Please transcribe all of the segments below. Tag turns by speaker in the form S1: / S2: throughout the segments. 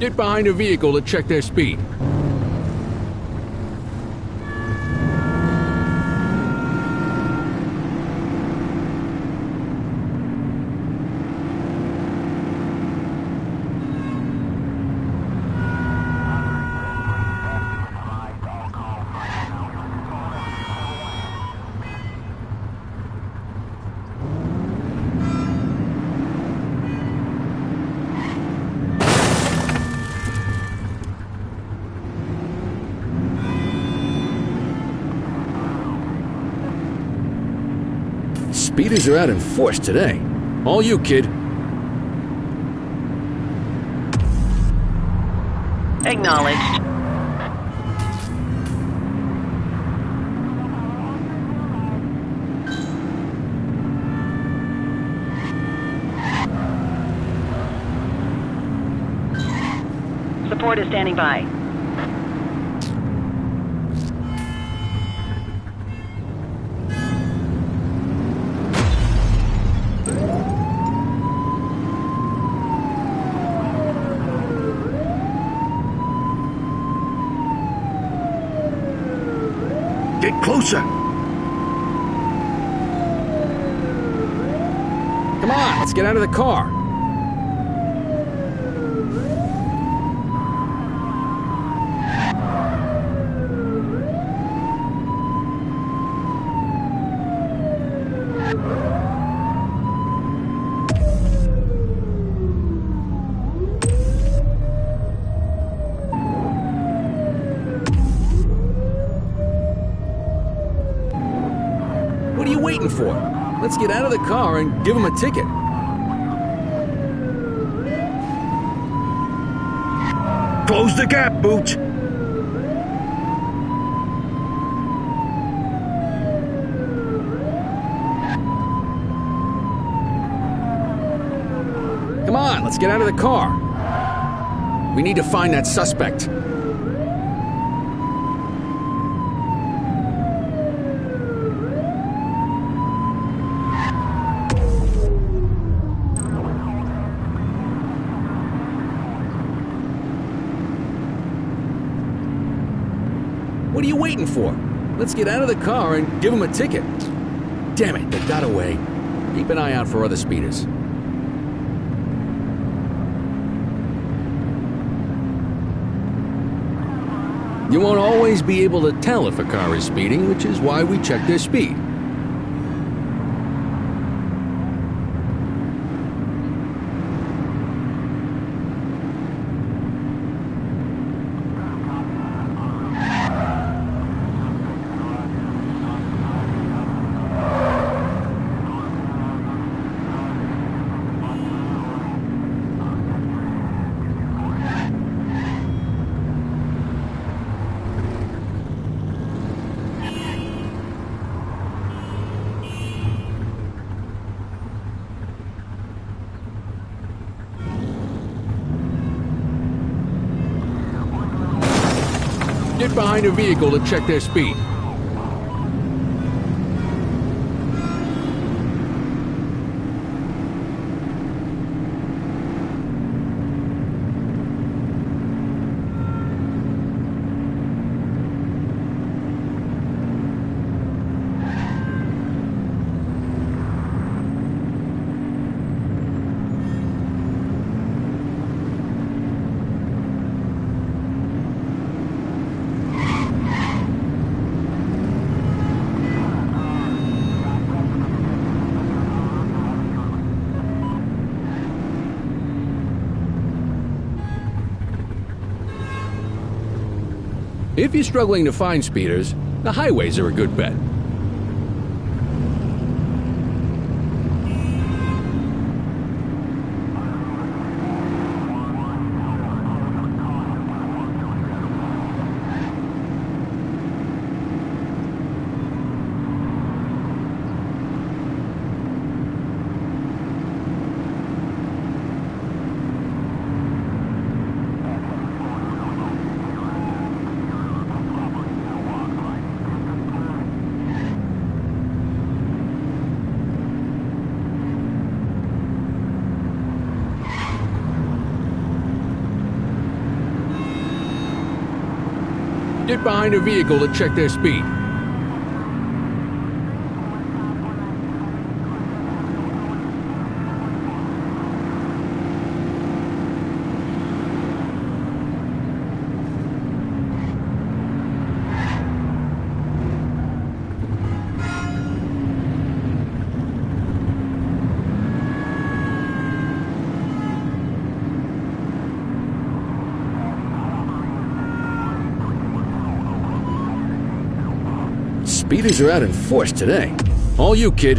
S1: Get behind a vehicle to check their speed. Speeders are out in force today. All you, kid.
S2: Acknowledged. Support is standing by.
S3: Get closer!
S1: Come on, let's get out of the car. What are you waiting for? Let's get out of the car and give him a ticket.
S3: Close the gap, Boots!
S1: Come on, let's get out of the car. We need to find that suspect. What are you waiting for? Let's get out of the car and give him a ticket. Damn it, they got away. Keep an eye out for other speeders. You won't always be able to tell if a car is speeding, which is why we check their speed. Get behind a vehicle to check their speed. If you're struggling to find speeders, the highways are a good bet. Get behind a vehicle to check their speed. Speeders are out in force today. All you, kid.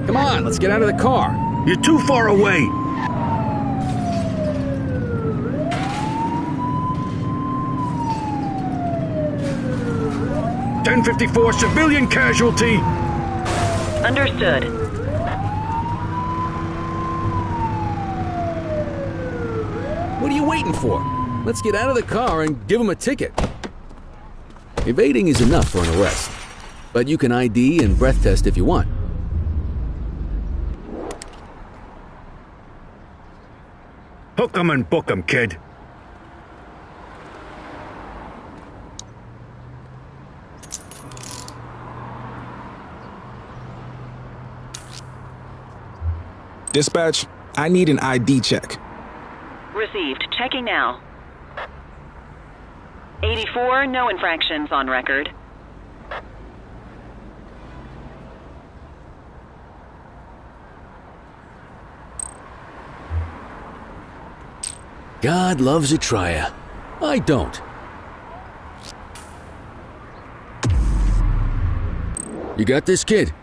S1: Come on, let's get out of the car.
S3: You're too far away. .1054 civilian casualty.
S2: Understood.
S1: What are you waiting for? Let's get out of the car and give him a ticket. Evading is enough for an arrest, but you can ID and breath test if you want.
S3: Hook 'em and book 'em, kid.
S4: Dispatch, I need an ID check.
S2: Received. Checking now. 84, no infractions on record.
S1: God loves a trier. I don't. You got this, kid?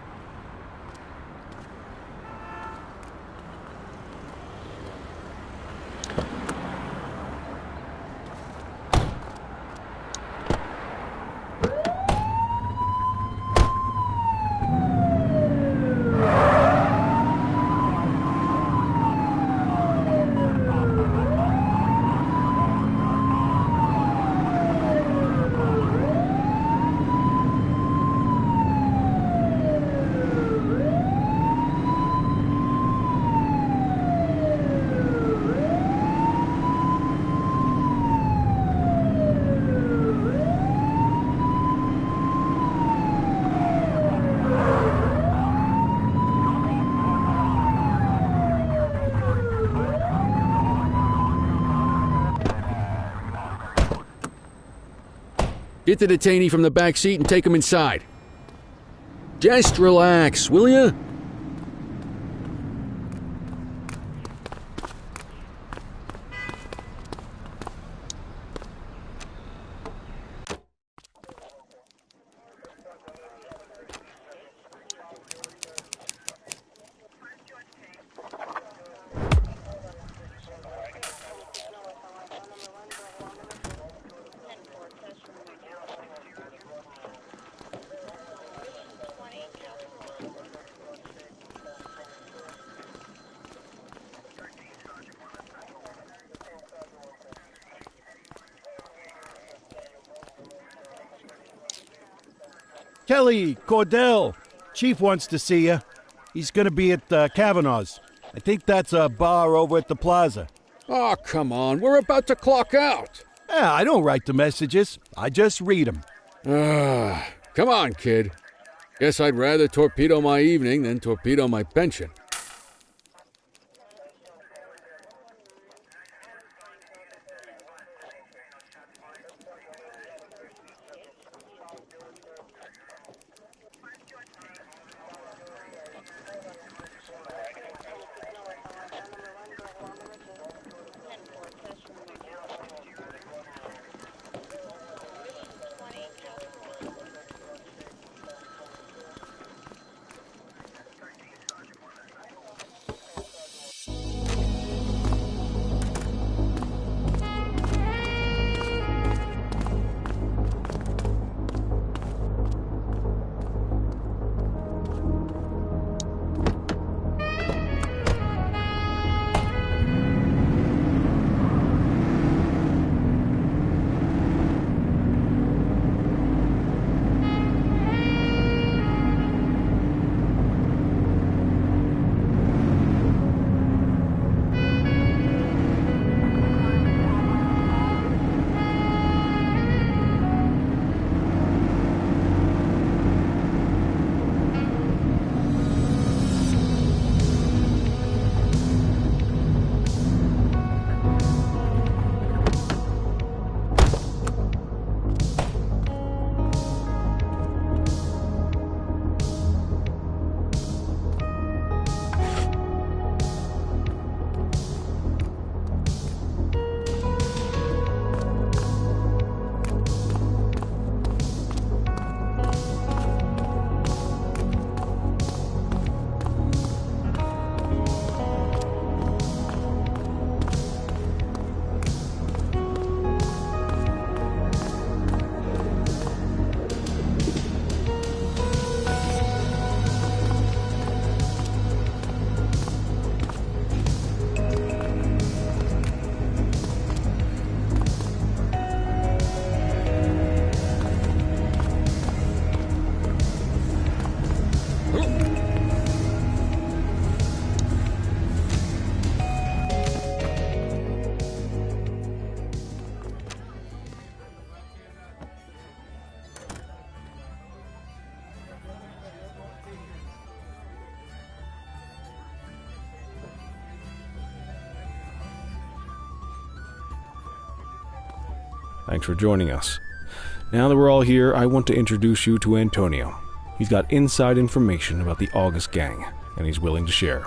S1: Get the detainee from the back seat and take him inside. Just relax, will ya?
S5: Kelly, Cordell, Chief wants to see you. He's going to be at Kavanaugh's. I think that's a bar over at the plaza.
S1: Oh, come on. We're about to clock out.
S5: Yeah, I don't write the messages. I just read them.
S1: Come on, kid. Guess I'd rather torpedo my evening than torpedo my pension.
S6: Thanks for joining us. Now that we're all here, I want to introduce you to Antonio. He's got inside information about the August gang, and he's willing to share.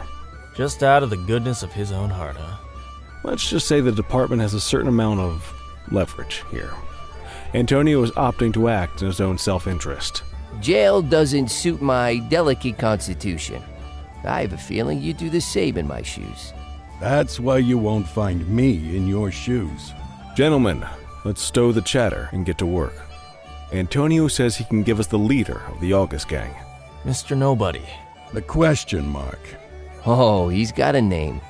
S7: Just out of the goodness of his own heart, huh?
S6: Let's just say the department has a certain amount of leverage here. Antonio is opting to act in his own self-interest.
S8: Jail doesn't suit my delicate constitution. I have a feeling you'd do the same in my shoes.
S5: That's why you won't find me in your shoes.
S6: Gentlemen, let's stow the chatter and get to work. Antonio says he can give us the leader of the August gang.
S7: Mr. Nobody.
S5: The question mark.
S8: Oh, he's got a name.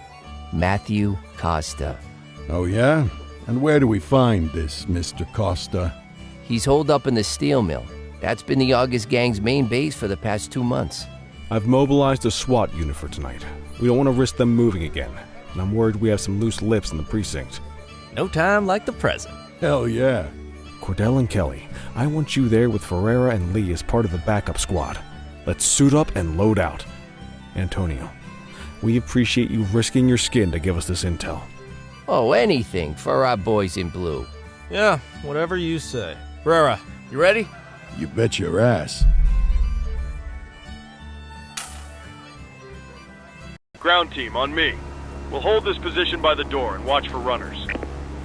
S8: Matthew Costa.
S5: Oh, yeah? And where do we find this Mr. Costa?
S8: He's holed up in the steel mill. That's been the August gang's main base for the past 2 months.
S6: I've mobilized a SWAT unit for tonight. We don't want to risk them moving again, and I'm worried we have some loose lips in the precinct.
S7: No time like the present.
S5: Hell yeah.
S6: Cordell and Kelly, I want you there with Ferreira and Lee as part of the backup squad. Let's suit up and load out. Antonio, we appreciate you risking your skin to give us this intel.
S8: Oh, anything for our boys in blue.
S7: Yeah, whatever you say. Ferreira, you ready?
S5: You bet your ass.
S9: Ground team, on me. We'll hold this position by the door and watch for runners.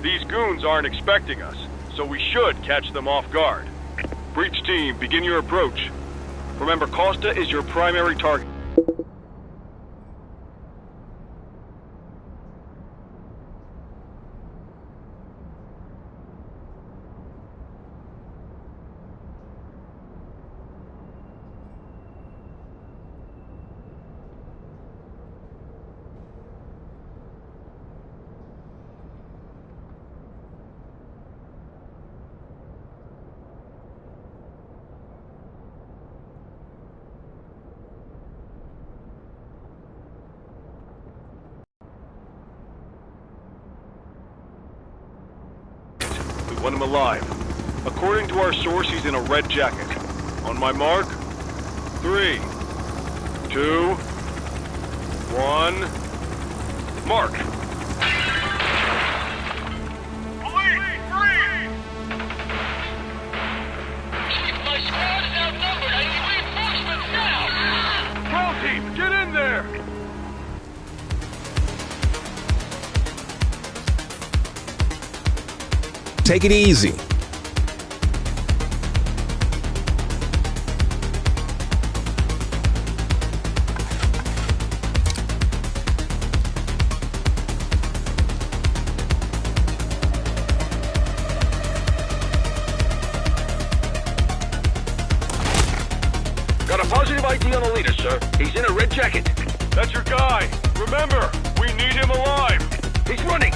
S9: These goons aren't expecting us, so we should catch them off guard. Breach team, begin your approach. Remember, Costa is your primary target. We want him alive. According to our source, he's in a red jacket. On my mark, 3, 2, 1, mark!
S10: Police, freeze! Chief, my squad is outnumbered. I need reinforcements now!
S9: Ground team, get in there!
S4: Take it easy.
S9: Got a positive ID on the leader, sir. He's in a red jacket. That's your guy. Remember, we need him alive. He's running.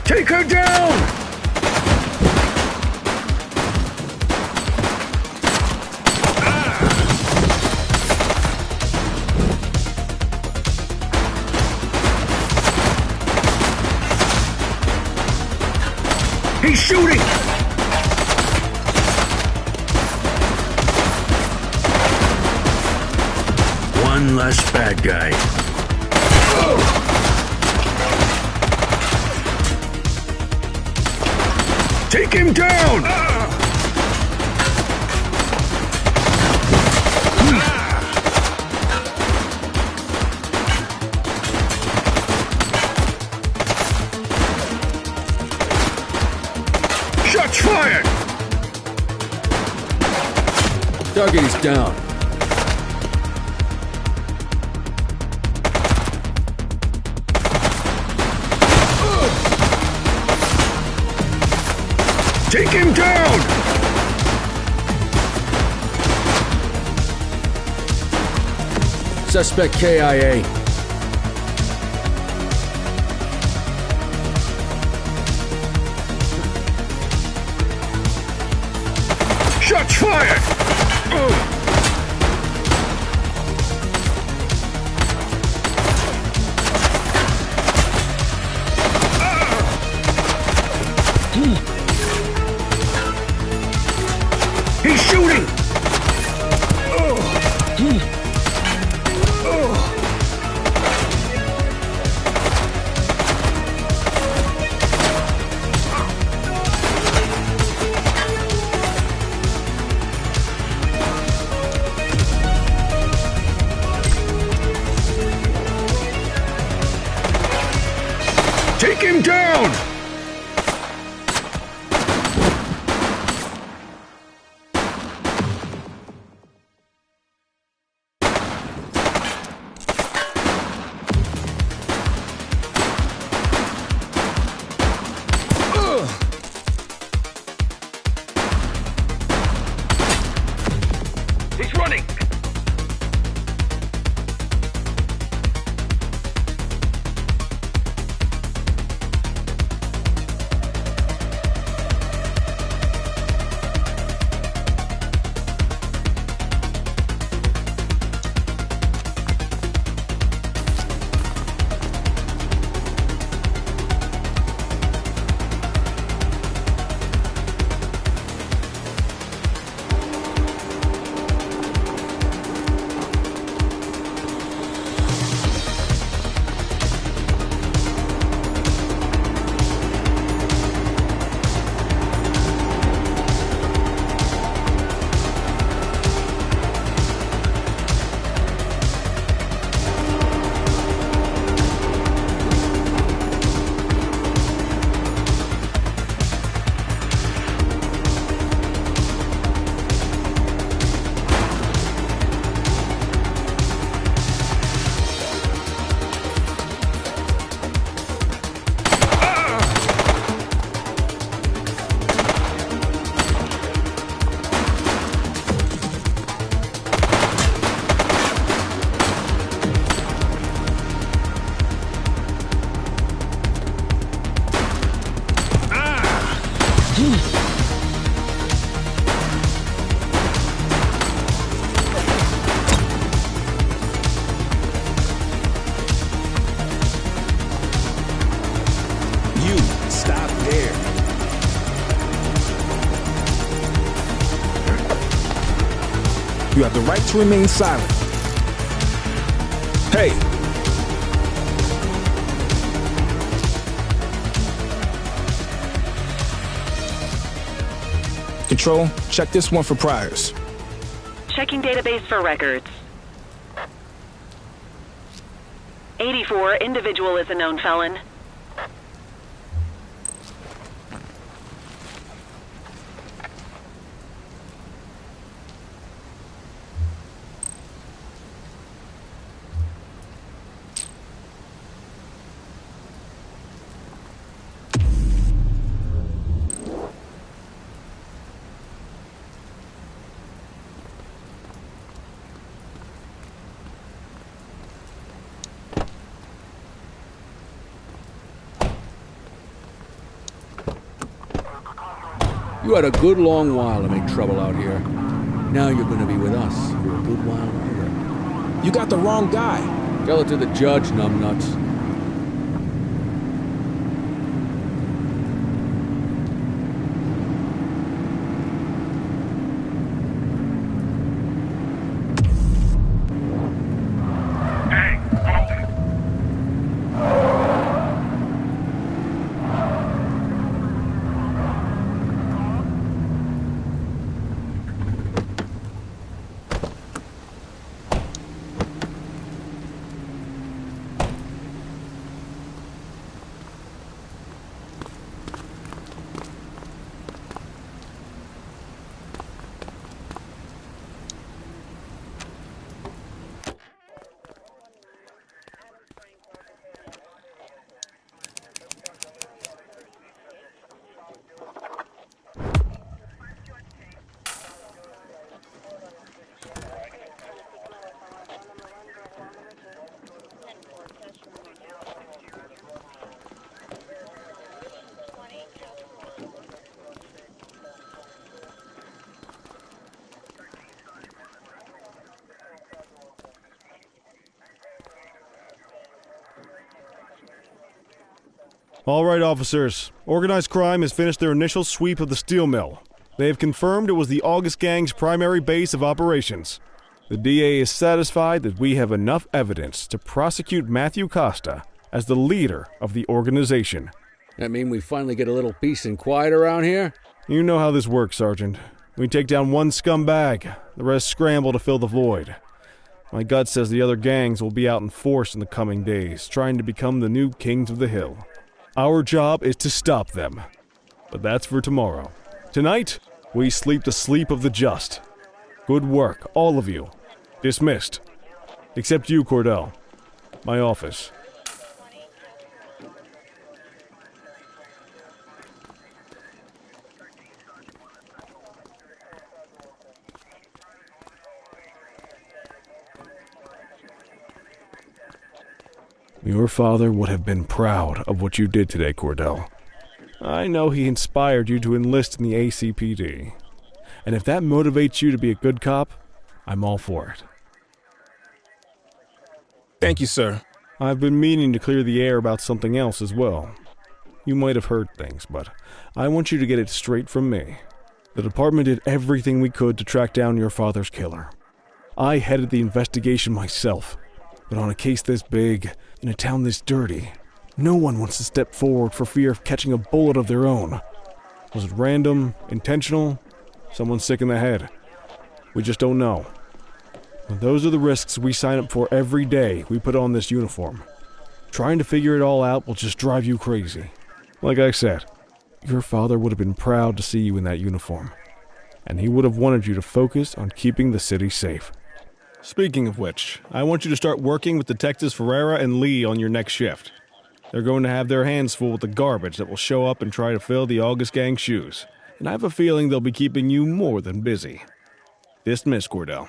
S3: Take her down! He's shooting! One less bad guy. Take him down! Shots fired!
S1: Target is down.
S3: Take him down!
S1: Suspect KIA.
S3: Shots fired! He's shooting! him down! He's running!
S4: You have the right to remain silent. Hey! Control, check this one for priors.
S2: Checking database for records. 84, individual is a known felon.
S1: You had a good long while to make trouble out here. Now you're gonna be with us for a good while longer.
S4: You got the wrong guy.
S1: Tell it to the judge, numbnuts.
S6: All right, officers. Organized crime has finished their initial sweep of the steel mill. They have confirmed it was the August Gang's primary base of operations. The DA is satisfied that we have enough evidence to prosecute Matthew Costa as the leader of the organization.
S1: That mean we finally get a little peace and quiet around here?
S6: You know how this works, Sergeant. We take down one scumbag, the rest scramble to fill the void. My gut says the other gangs will be out in force in the coming days, trying to become the new kings of the hill. Our job is to stop them. But that's for tomorrow. Tonight, we sleep the sleep of the just. Good work, all of you. Dismissed. Except you, Cordell. My office. Your father would have been proud of what you did today, Cordell. I know he inspired you to enlist in the ACPD. And if that motivates you to be a good cop, I'm all for it.
S4: Thank you, sir.
S6: I've been meaning to clear the air about something else as well. You might have heard things, but I want you to get it straight from me. The department did everything we could to track down your father's killer. I headed the investigation myself, but on a case this big, in a town this dirty, no one wants to step forward for fear of catching a bullet of their own. Was it random, intentional, someone sick in the head? We just don't know. But those are the risks we sign up for every day we put on this uniform. Trying to figure it all out will just drive you crazy. Like I said, your father would have been proud to see you in that uniform, and he would have wanted you to focus on keeping the city safe. Speaking of which, I want you to start working with Detectives Ferreira and Lee on your next shift. They're going to have their hands full with the garbage that will show up and try to fill the August Gang's shoes, and I have a feeling they'll be keeping you more than busy. Dismiss, Cordell.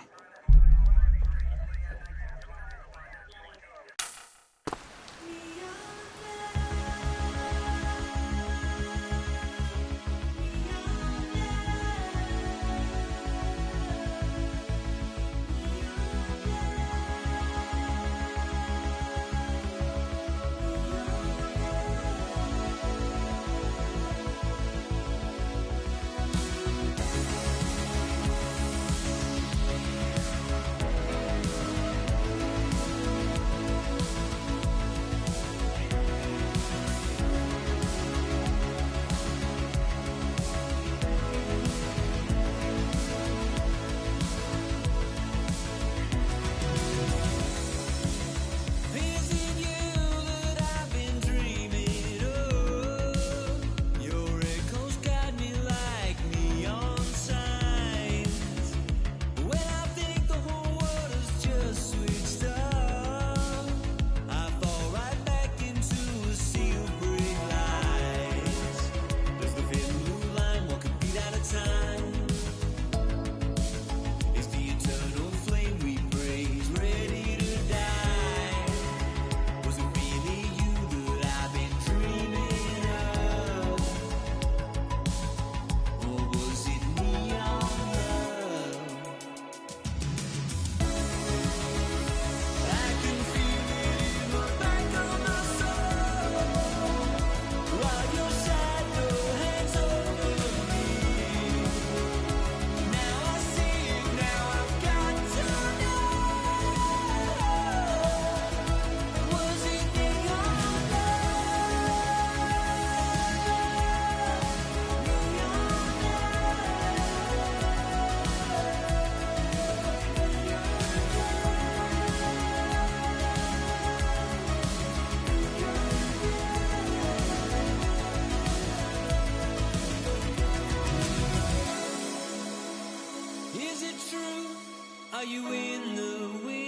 S11: Are you in the wind?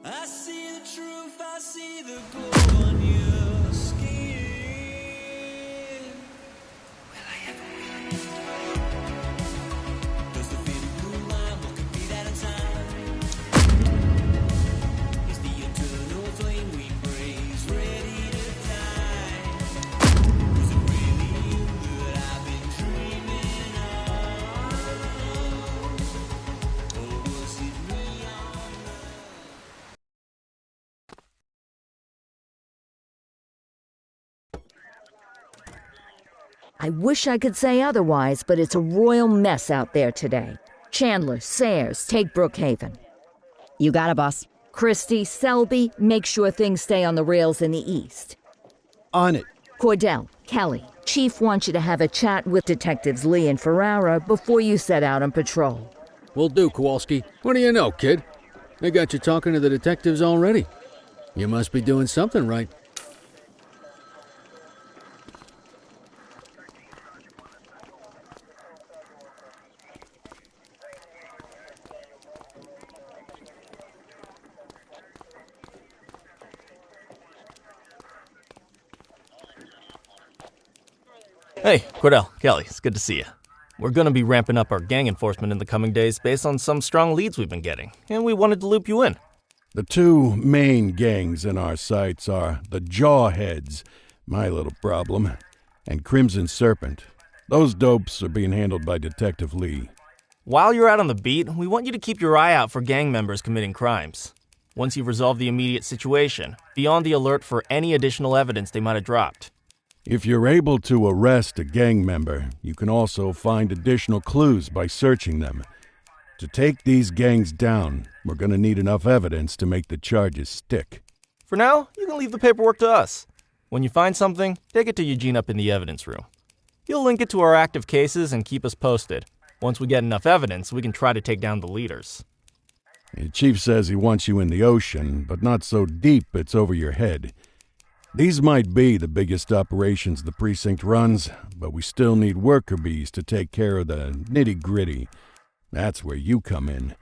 S11: I see the truth, I see the glow on your skin. Will I ever win? Does the thin blue line walk a beat at a time? Is the eternal flame we praise ready to die? Was it really you that I've been dreaming of? Or was it me on the...
S12: I wish I could say otherwise, but it's a royal mess out there today. Chandler, Sayers, take Brookhaven.
S13: You got it, boss.
S12: Christie, Selby, make sure things stay on the rails in the east.
S5: On it.
S12: Cordell, Kelly, Chief wants you to have a chat with Detectives Lee and Ferrara before you set out on patrol.
S1: Will do, Kowalski. What do you know, kid? They got you talking to the detectives already. You must be doing something right.
S7: Hey, Cordell, Kelly, it's good to see you. We're going to be ramping up our gang enforcement in the coming days based on some strong leads we've been getting, and we wanted to loop you in.
S5: The two main gangs in our sights are the Jawheads, my little problem, and Crimson Serpent. Those dopes are being handled by Detective Lee.
S7: While you're out on the beat, we want you to keep your eye out for gang members committing crimes. Once you've resolved the immediate situation, be on the alert for any additional evidence they might have dropped.
S5: If you're able to arrest a gang member, you can also find additional clues by searching them. To take these gangs down, we're going to need enough evidence to make the charges stick.
S7: For now, you can leave the paperwork to us. When you find something, take it to Eugene up in the evidence room. He'll link it to our active cases and keep us posted. Once we get enough evidence, we can try to take down the leaders.
S5: The chief says he wants you in the ocean, but not so deep it's over your head. These might be the biggest operations the precinct runs, but we still need worker bees to take care of the nitty-gritty. That's where you come in.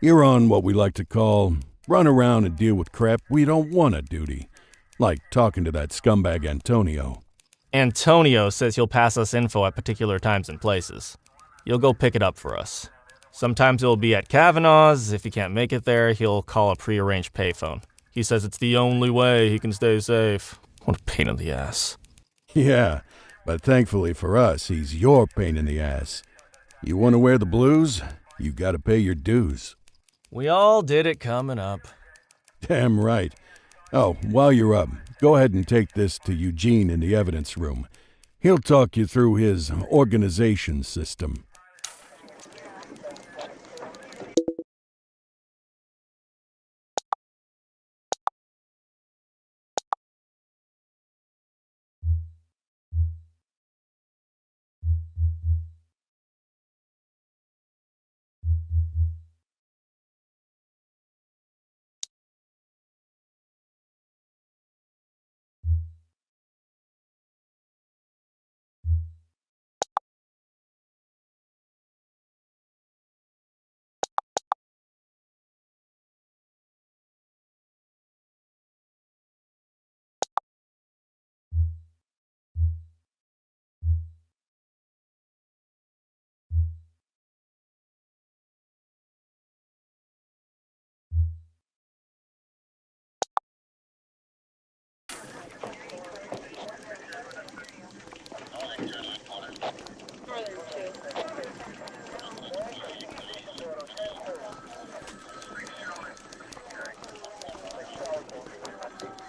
S5: You're on what we like to call run around and deal with crap we don't want to duty. Like talking to that scumbag Antonio.
S7: Antonio says he'll pass us info at particular times and places. You'll go pick it up for us. Sometimes it'll be at Kavanaugh's. If he can't make it there, he'll call a prearranged payphone. He says it's the only way he can stay safe. What a pain in the ass.
S5: Yeah, but thankfully for us, he's your pain in the ass. You want to wear the blues? You gotta pay your dues.
S7: We all did it coming up.
S5: Damn right. Oh, while you're up, go ahead and take this to Eugene in the evidence room. He'll talk you through his organization system.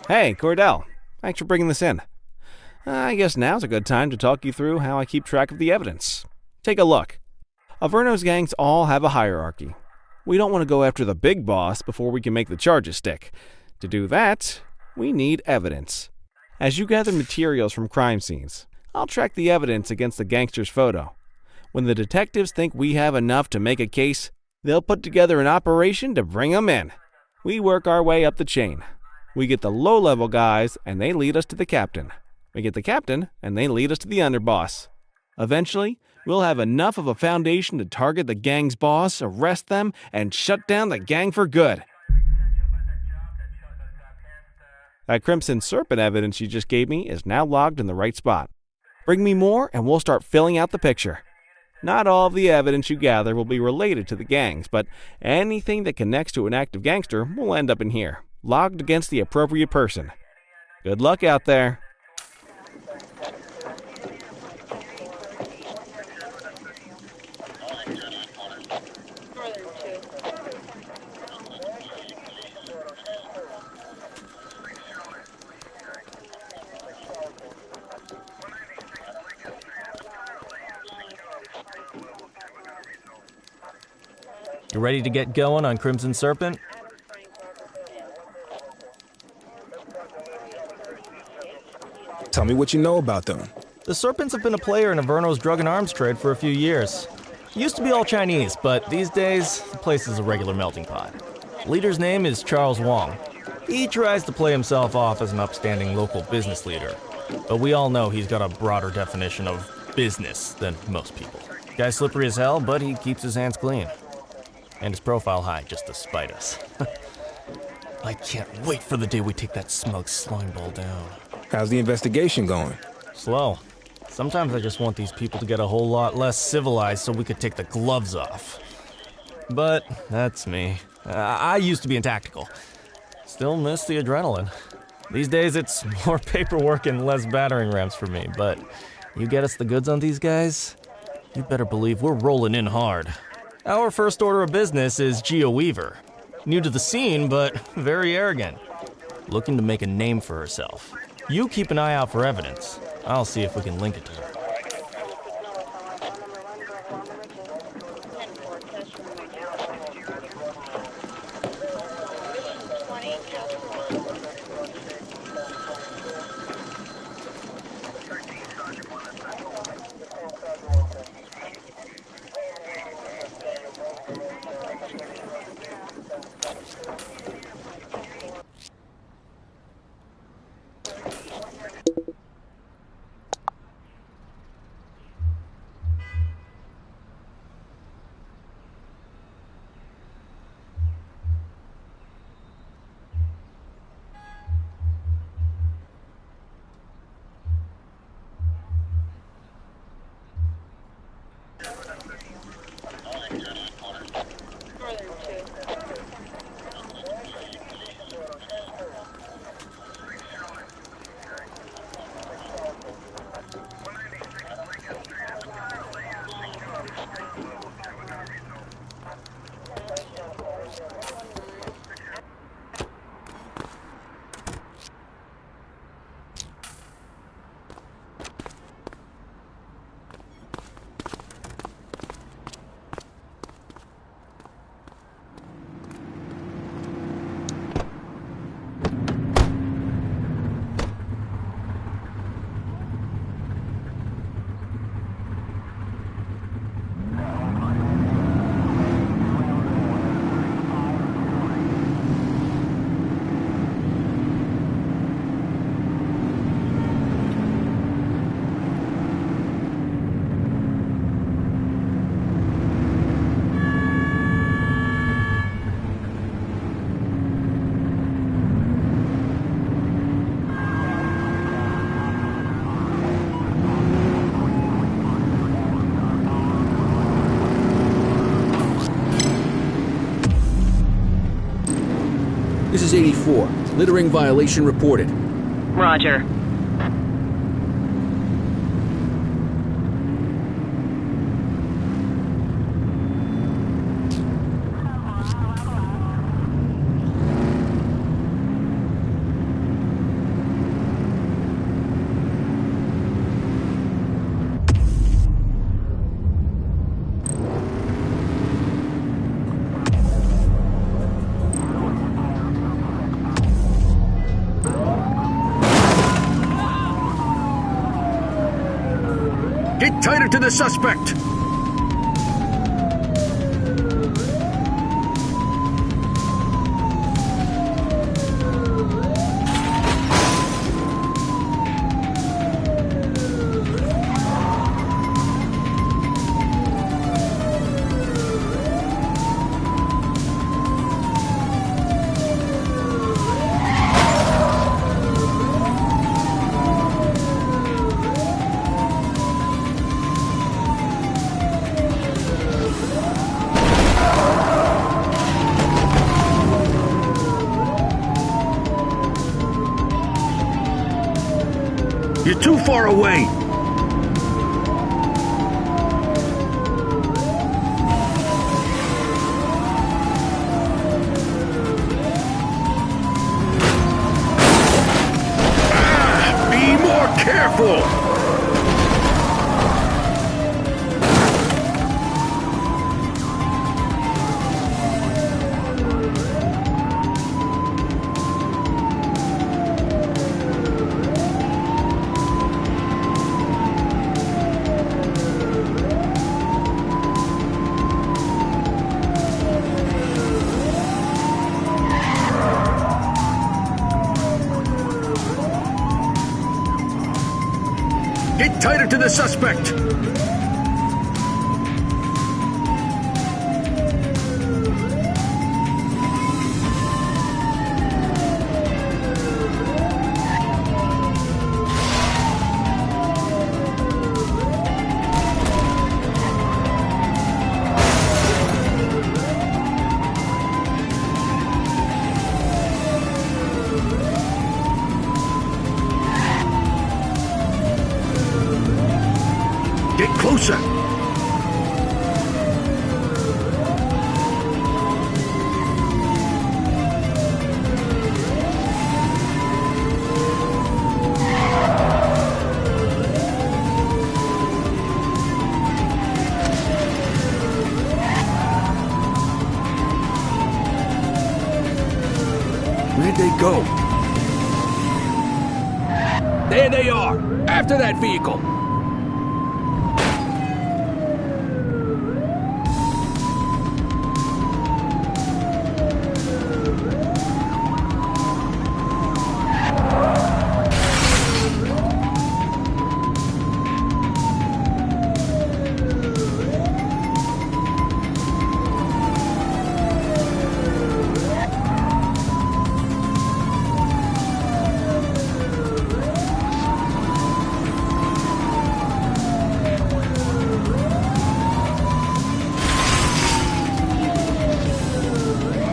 S6: Hey, Cordell. Thanks for bringing this in. I guess now's a good time to talk you through how I keep track of the evidence. Take a look. Averno's gangs all have a hierarchy. We don't want to go after the big boss before we can make the charges stick. To do that, we need evidence. As you gather materials from crime scenes, I'll track the evidence against the gangster's photo. When the detectives think we have enough to make a case, they'll put together an operation to bring 'em in. We work our way up the chain. We get the low-level guys, and they lead us to the captain. We get the captain, and they lead us to the underboss. Eventually, we'll have enough of a foundation to target the gang's boss, arrest them, and shut down the gang for good. That Crimson Serpent evidence you just gave me is now logged in the right spot. Bring me more, and we'll start filling out the picture. Not all of the evidence you gather will be related to the gangs, but anything that connects to an active gangster will end up in here, logged against the appropriate person. Good luck out there.
S7: You ready to get going on Crimson Serpent?
S4: Tell me what you know about them.
S7: The Serpents have been a player in Averno's drug and arms trade for a few years. Used to be all Chinese, but these days, the place is a regular melting pot. Leader's name is Charles Wong. He tries to play himself off as an upstanding local business leader, but we all know he's got a broader definition of business than most people. Guy's slippery as hell, but he keeps his hands clean. And his profile high, just to spite us. I can't wait for the day we take that smug slime ball down.
S4: How's the investigation going?
S7: Slow. Sometimes I just want these people to get a whole lot less civilized so we could take the gloves off. But that's me. I used to be in tactical. Still miss the adrenaline. These days it's more paperwork and less battering rams for me, but you get us the goods on these guys, you better believe we're rolling in hard. Our first order of business is Gia Weaver. New to the scene, but very arrogant. Looking to make a name for herself. You keep an eye out for evidence. I'll see if we can link it to her.
S1: This is 84. Littering violation reported.
S2: Roger.
S3: Get tighter to the suspect! You're too far away! Be more careful! Get tighter to the suspect! Get closer!
S1: Where'd they go? There they are! After that vehicle!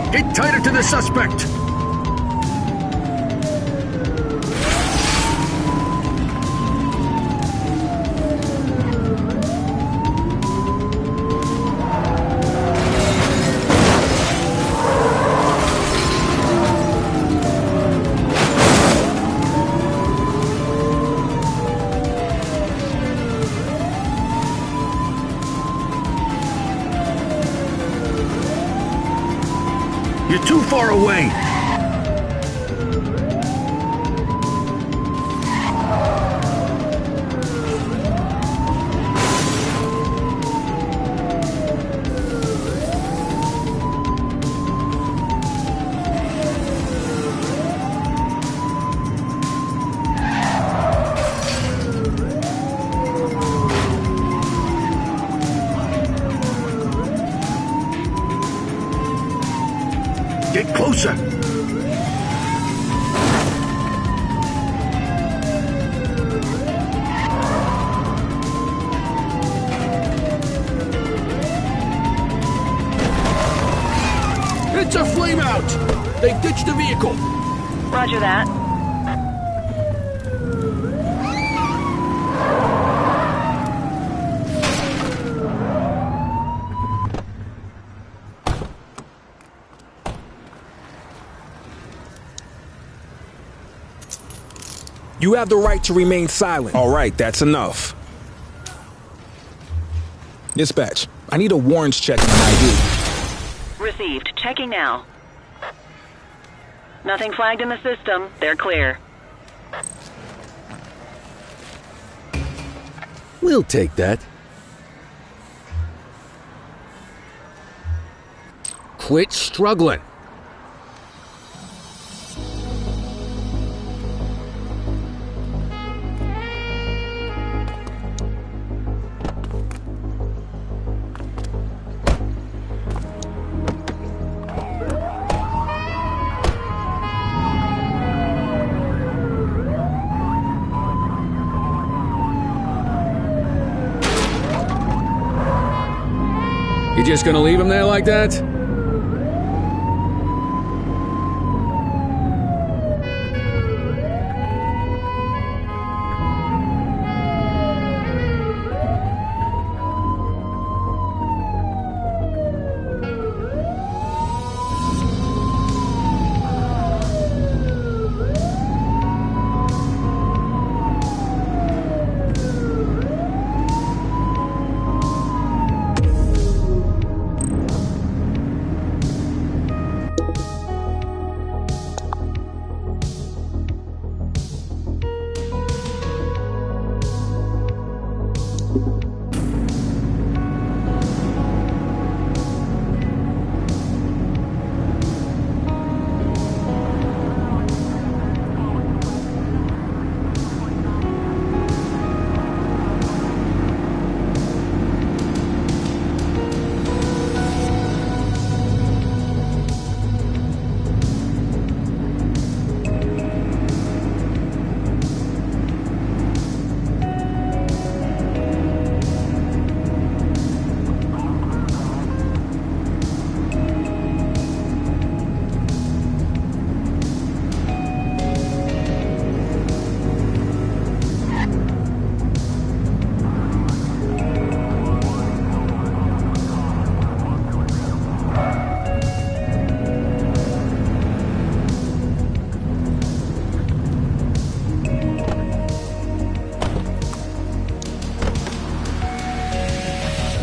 S3: Get tighter to the suspect! You're too far away! Get closer!
S1: It's a flame out! They ditched the vehicle!
S2: Roger that.
S4: You have the right to remain silent. All right, that's enough. Dispatch, I need a warrants check on ID.
S2: Received. Checking now. Nothing flagged in the system. They're clear.
S1: We'll take that. Quit struggling. You just gonna leave him there like that?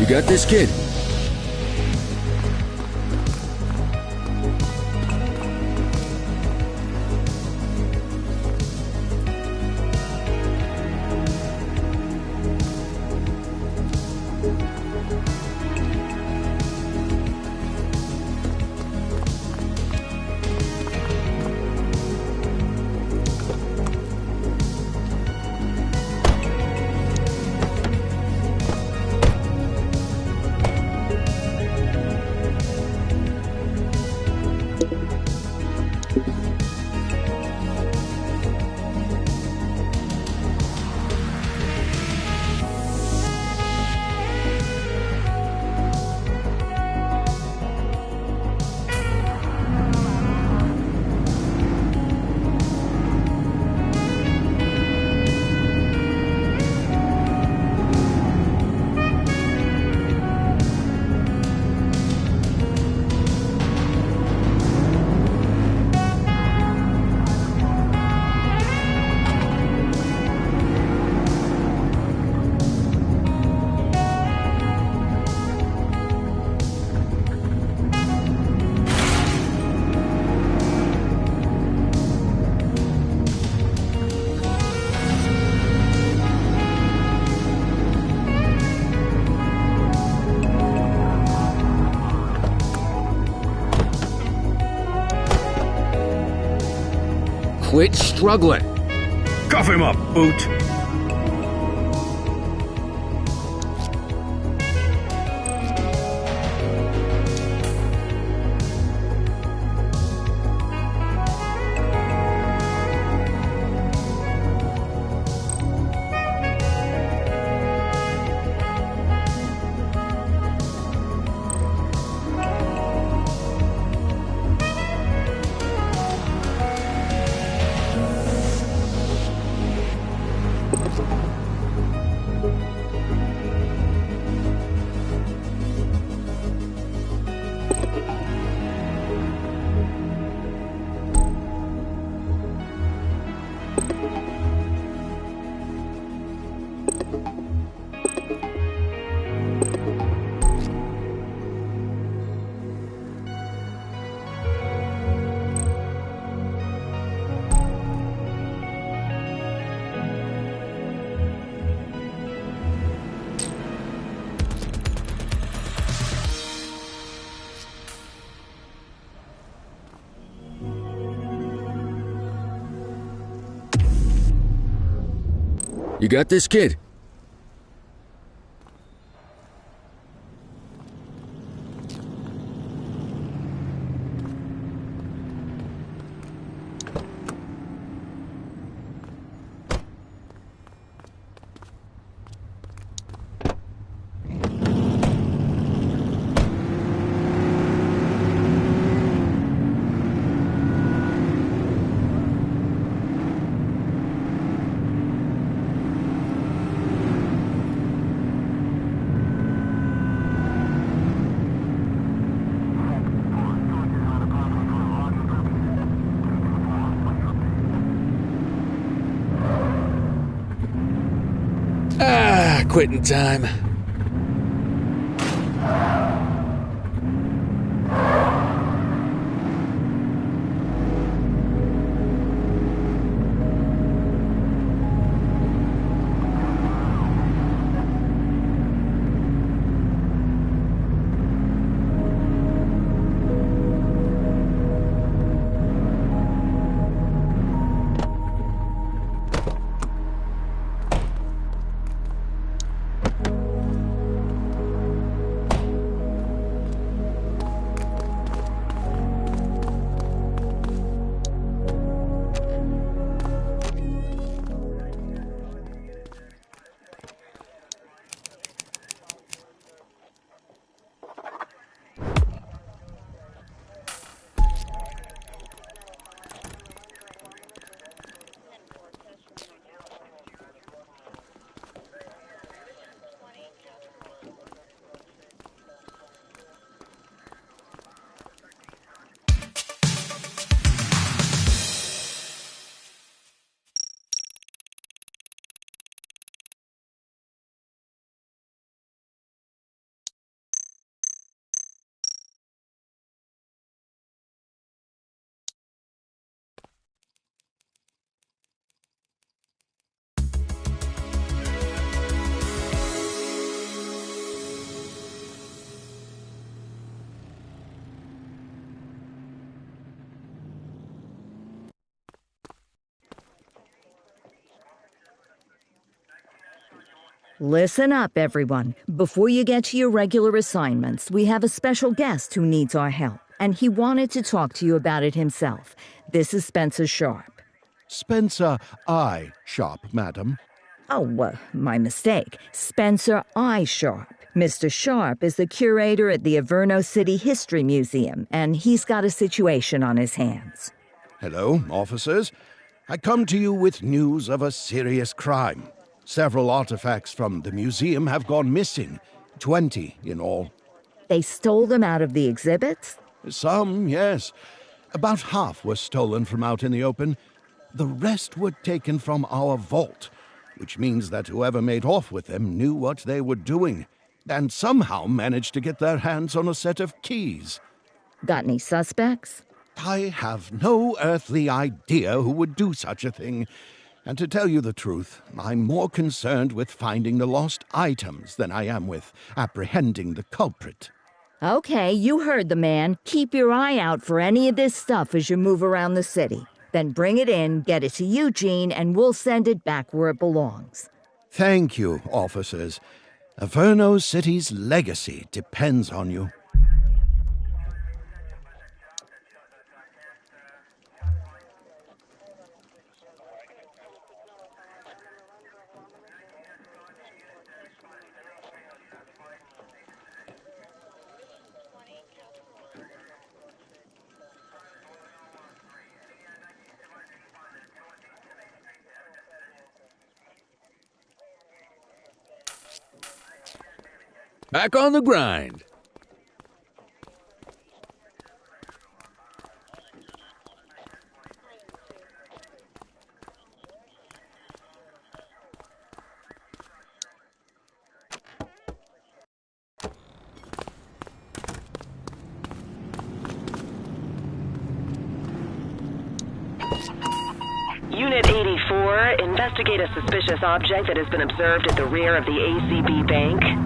S1: You got this, kid? Quit struggling.
S3: Cuff him up, Boot.
S1: You got this, kid? Quitting time.
S12: Listen up, everyone. Before you get to your regular assignments, we have a special guest who needs our help, and he wanted to talk to you about it himself. This is Spencer Sharp.
S5: Spencer I. Sharp, madam.
S12: Oh, my mistake. Spencer I. Sharp. Mr. Sharp is the curator at the Averno City History Museum, and he's got a situation on his hands.
S5: Hello, officers. I come to you with news of a serious crime. Several artifacts from the museum have gone missing, 20 in all.
S12: They stole them out of the exhibits?
S5: Some, yes. About half were stolen from out in the open. The rest were taken from our vault, which means that whoever made off with them knew what they were doing, and somehow managed to get their hands on a set of keys.
S12: Got any suspects?
S5: I have no earthly idea who would do such a thing. And to tell you the truth, I'm more concerned with finding the lost items than I am with apprehending the culprit.
S12: Okay, you heard the man. Keep your eye out for any of this stuff as you move around the city. Then bring it in, get it to Eugene, and we'll send it back where it belongs.
S5: Thank you, officers. Averno City's legacy depends on you.
S1: Back on the grind.
S2: Unit 84, investigate a suspicious object that has been observed at the rear of the ACB bank.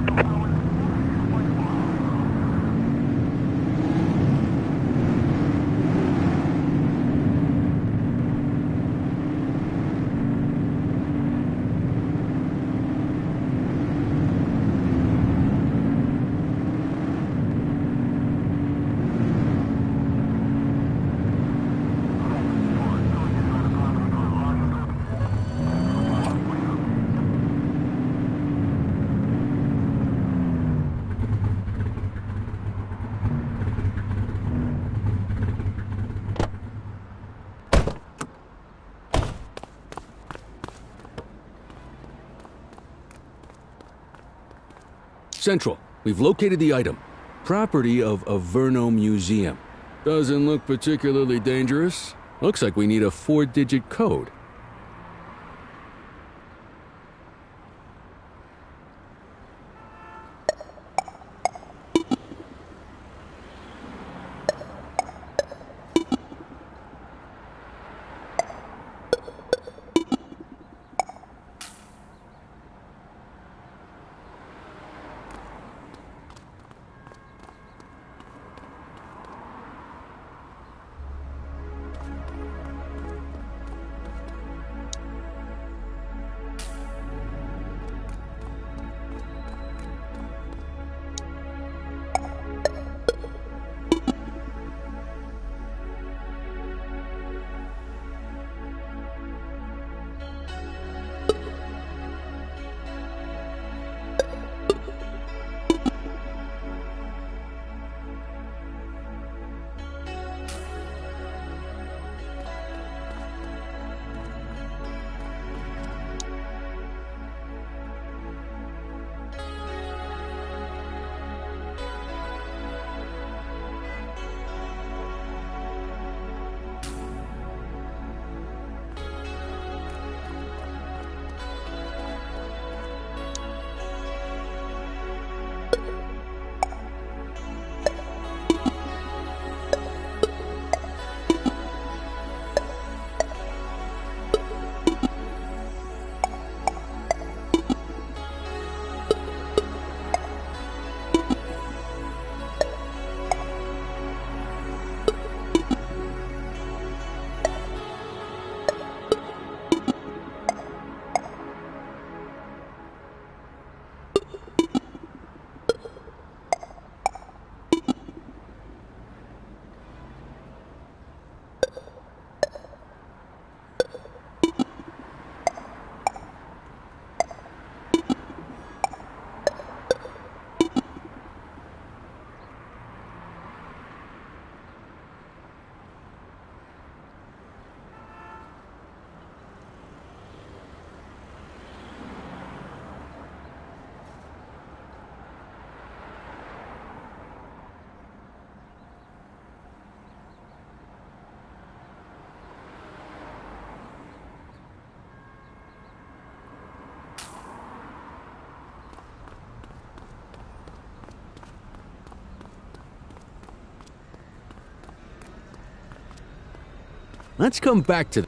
S1: Central, we've located the item. Property of Averno Museum. Doesn't look particularly dangerous. Looks like we need a 4-digit code. Let's come back to...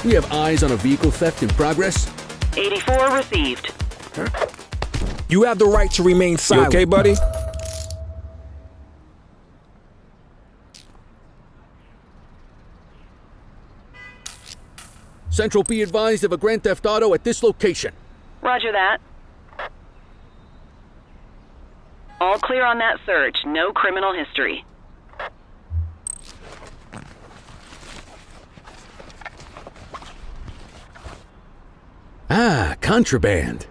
S1: We have eyes on a vehicle theft in progress.
S2: 84 received.
S4: You have the right to remain silent. You okay, buddy?
S1: Central be advised of a Grand Theft Auto at this location.
S2: Roger that. All clear on that search. No criminal history.
S1: Ah, contraband.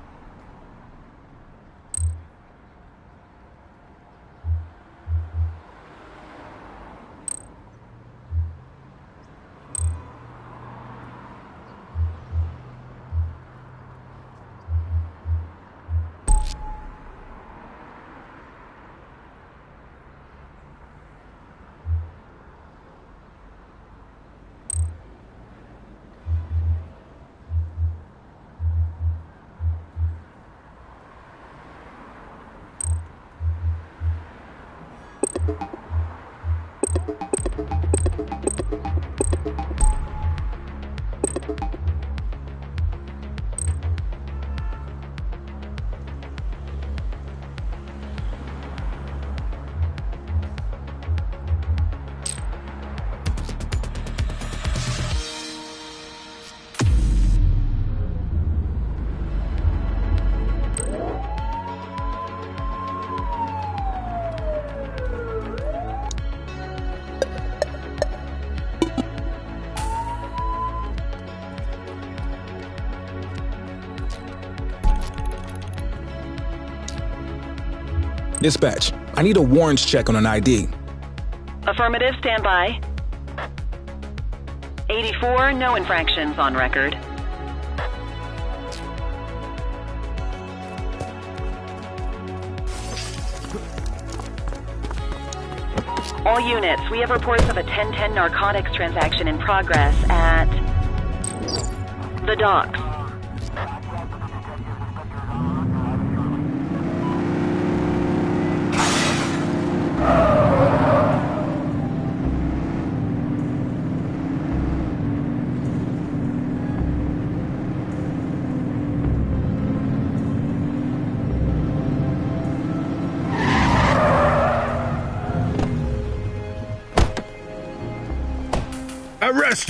S4: Dispatch, I need a warrants check on an ID.
S2: Affirmative, stand by. 84, no infractions on record. All units, we have reports of a 1010 narcotics transaction in progress at the docks.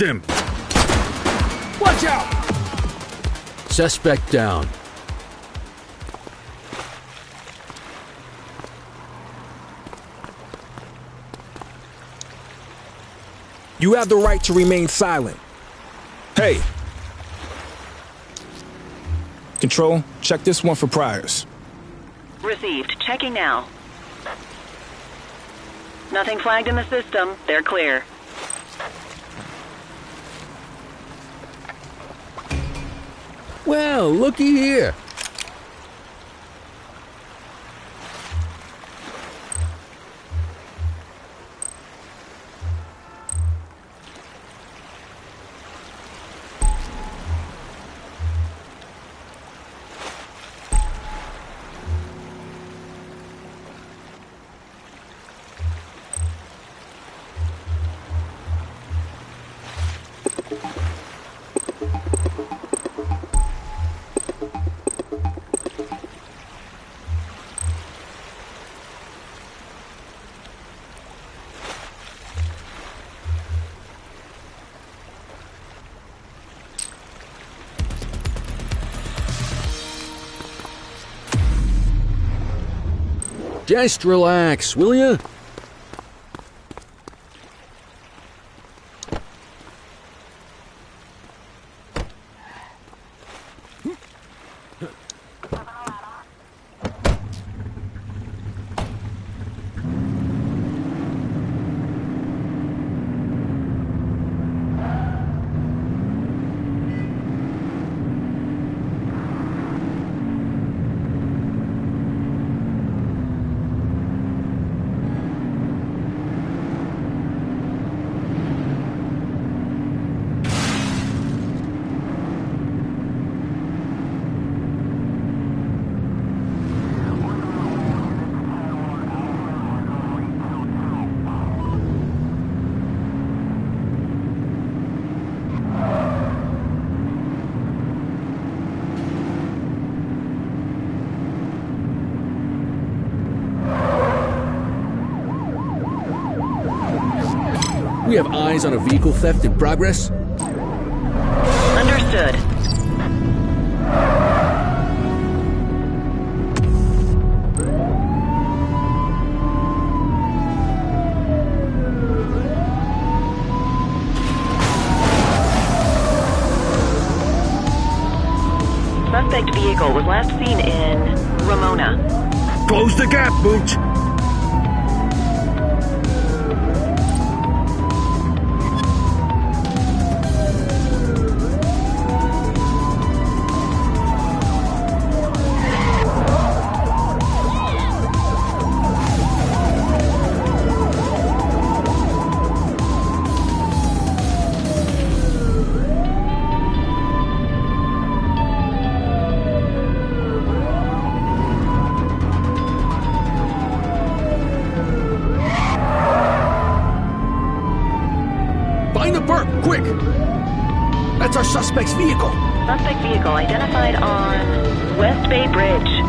S3: Arrest him!
S1: Watch out! Suspect down.
S4: You have the right to remain silent. Hey. Control, check this one for priors.
S2: Received. Checking now. Nothing flagged in the system. They're clear.
S1: Well, looky here. Just relax, will ya? We have eyes on a vehicle theft in progress.
S2: Understood. Suspect vehicle was last seen in Ramona.
S3: Close the gap, Booch!
S1: Find the perp, quick! That's our suspect's vehicle.
S2: Suspect vehicle identified on West Bay Bridge.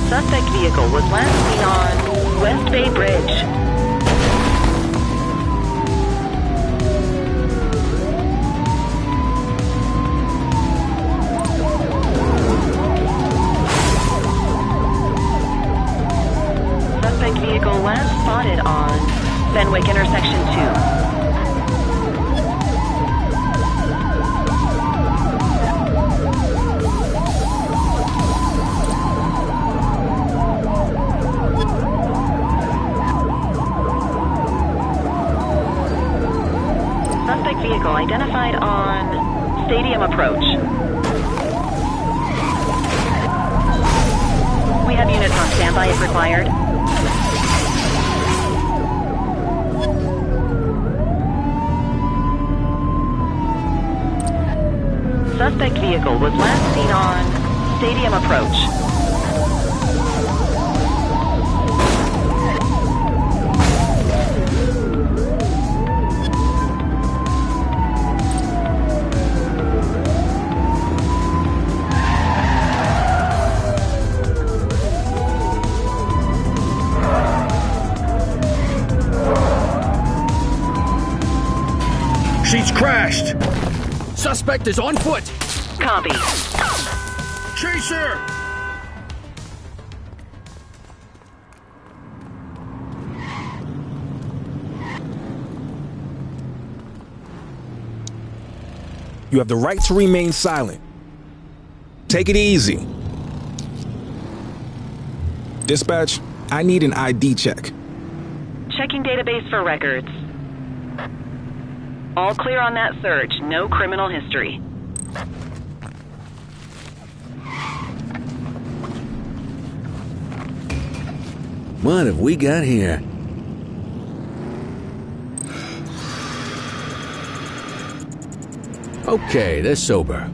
S2: Suspect vehicle was last seen on West Bay Bridge. Suspect vehicle last spotted on Fenwick Intersection 2. Suspect vehicle identified on Stadium Approach. We have units on standby if required. Suspect vehicle was last seen on Stadium Approach.
S3: seat's crashed.
S1: Suspect is on foot.
S2: Copy.
S3: Chaser!
S4: You have the right to remain silent. Take it easy. Dispatch, I need an ID check.
S2: Checking database for records. All clear on that search. No criminal history.
S1: What have we got here? Okay, they're sober.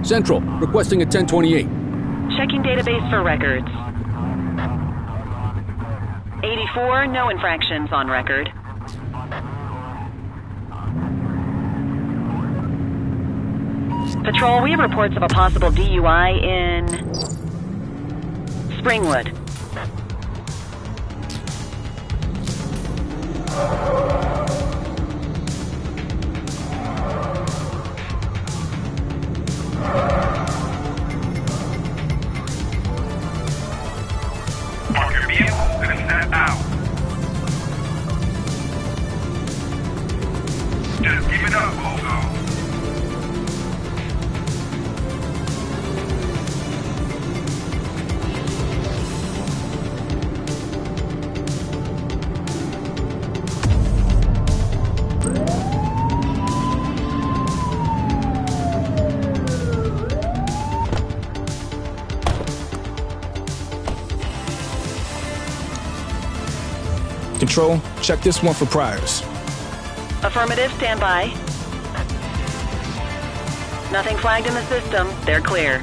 S1: Central, requesting a 1028.
S2: Checking database for records. 84, no infractions on record. Patrol, we have reports of a possible DUI in Springwood.
S10: Park your vehicle and step out. Just give it up, Bozo.
S4: Control, check this one for priors.
S2: Affirmative, stand by. Nothing flagged in the system. They're clear.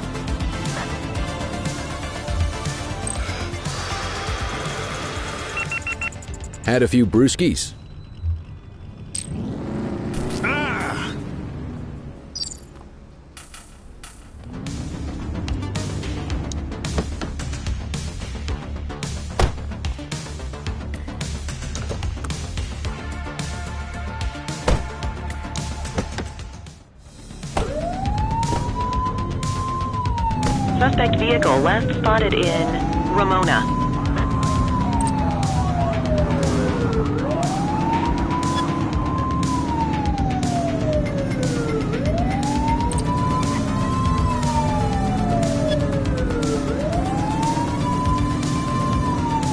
S1: Had a few brewskis.
S2: Suspect vehicle last spotted in Ramona.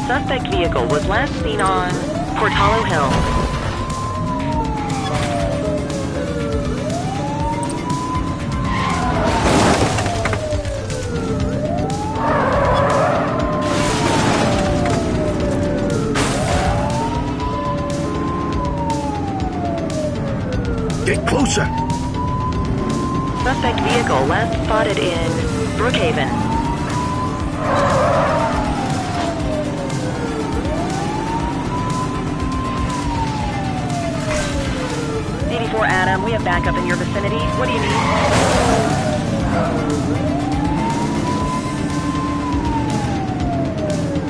S2: Suspect vehicle was last seen on Portalo Hill.
S3: Get closer!
S2: Suspect vehicle last spotted in Brookhaven. DD4 Adam, we have backup in your vicinity. What do you need?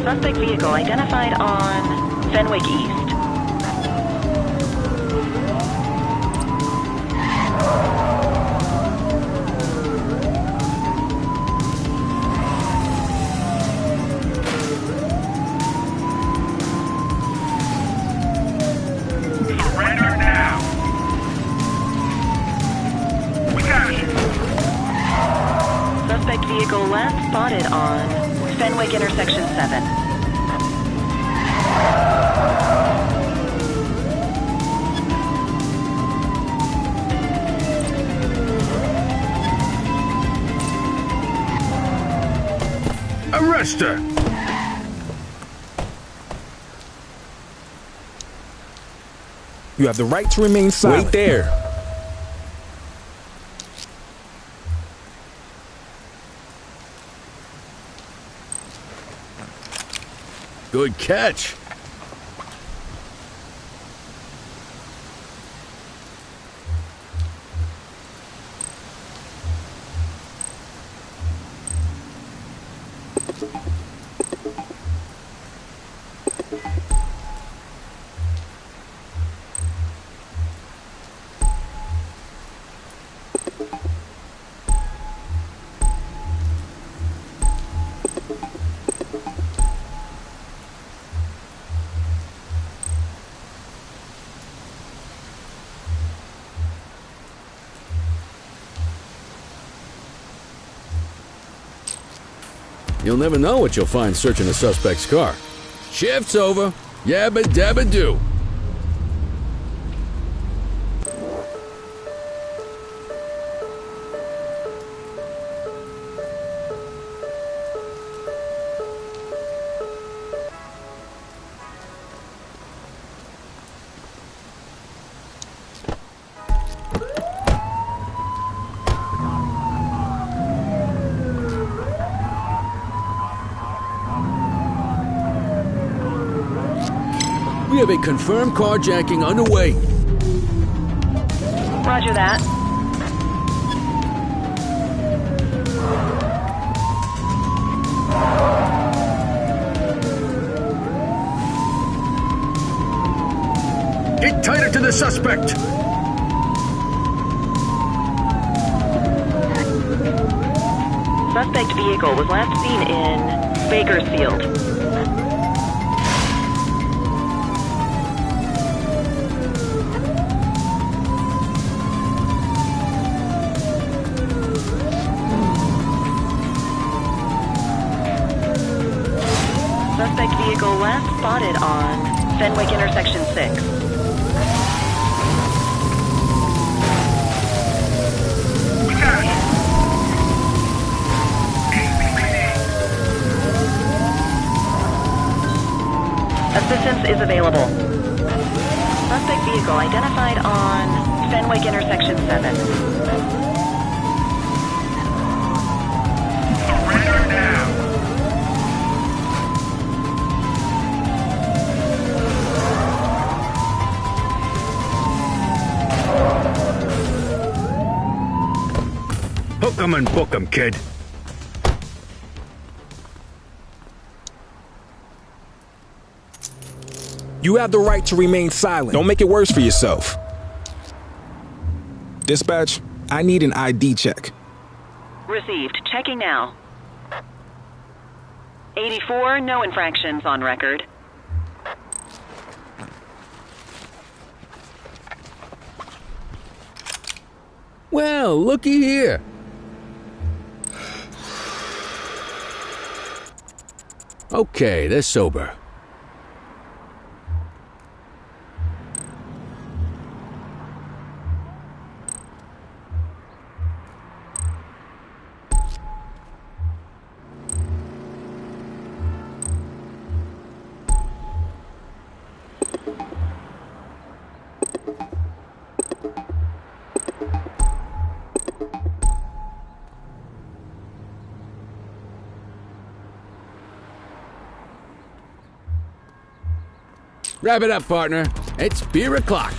S2: Suspect vehicle identified on Fenwick East. Suspect vehicle last spotted on Fenwick Intersection 7.
S3: Arrest her!
S4: You have the right to remain silent.
S1: Wait there. Good catch. You'll never know what you'll find searching a suspect's car. Shift's over. Yabba dabba do. We have a confirmed carjacking underway.
S2: Roger that.
S3: Get tighter to the suspect!
S2: Suspect vehicle was last seen in Bakersfield. Suspect vehicle last spotted on Fenwick Intersection 6.
S3: We got it!
S2: Assistance is available. Suspect vehicle identified on Fenwick Intersection 7.
S3: Surrender now! Hook 'em and book 'em, kid.
S4: You have the right to remain silent. Don't make it worse for yourself. Dispatch, I need an ID check.
S2: Received. Checking now. 84, no infractions on record.
S1: Well, looky here. Okay, they're sober. Wrap it up, partner. It's beer o'clock.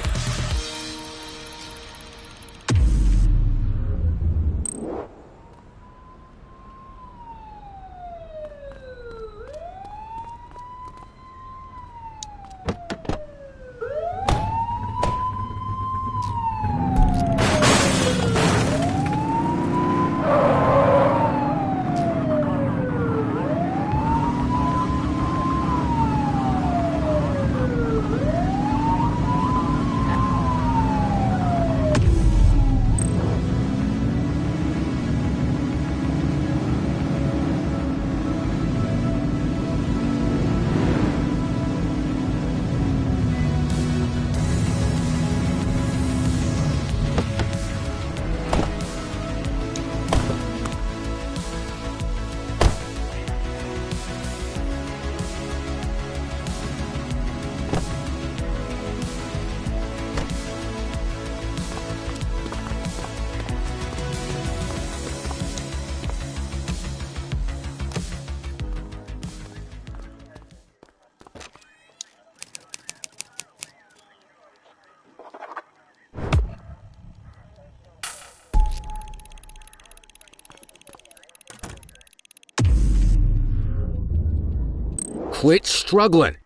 S1: Quit struggling.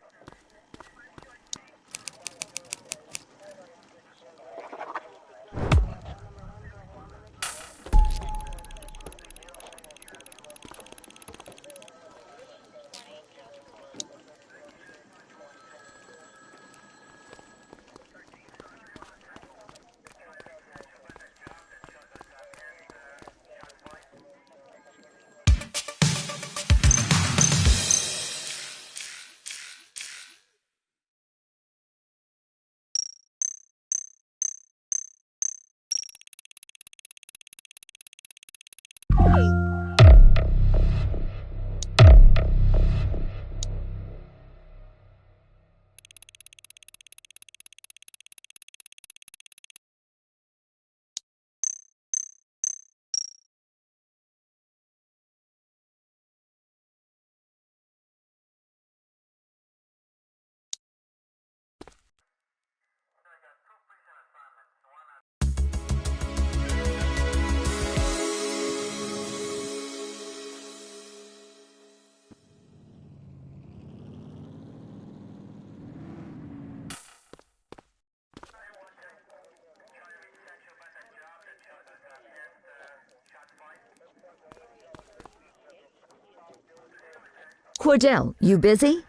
S12: Cordell, you busy?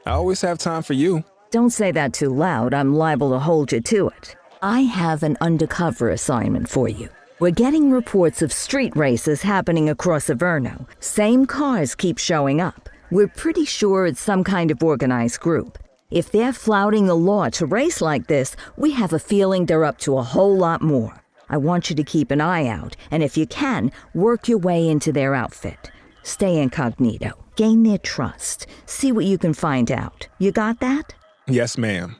S4: I always have time for you.
S12: Don't say that too loud. I'm liable to hold you to it. I have an undercover assignment for you. We're getting reports of street races happening across Averno. Same cars keep showing up. We're pretty sure it's some kind of organized group. If they're flouting the law to race like this, we have a feeling they're up to a whole lot more. I want you to keep an eye out, and if you can, work your way into their outfit. Stay incognito. Gain their trust. See what you can find out. You got that?
S4: Yes, ma'am.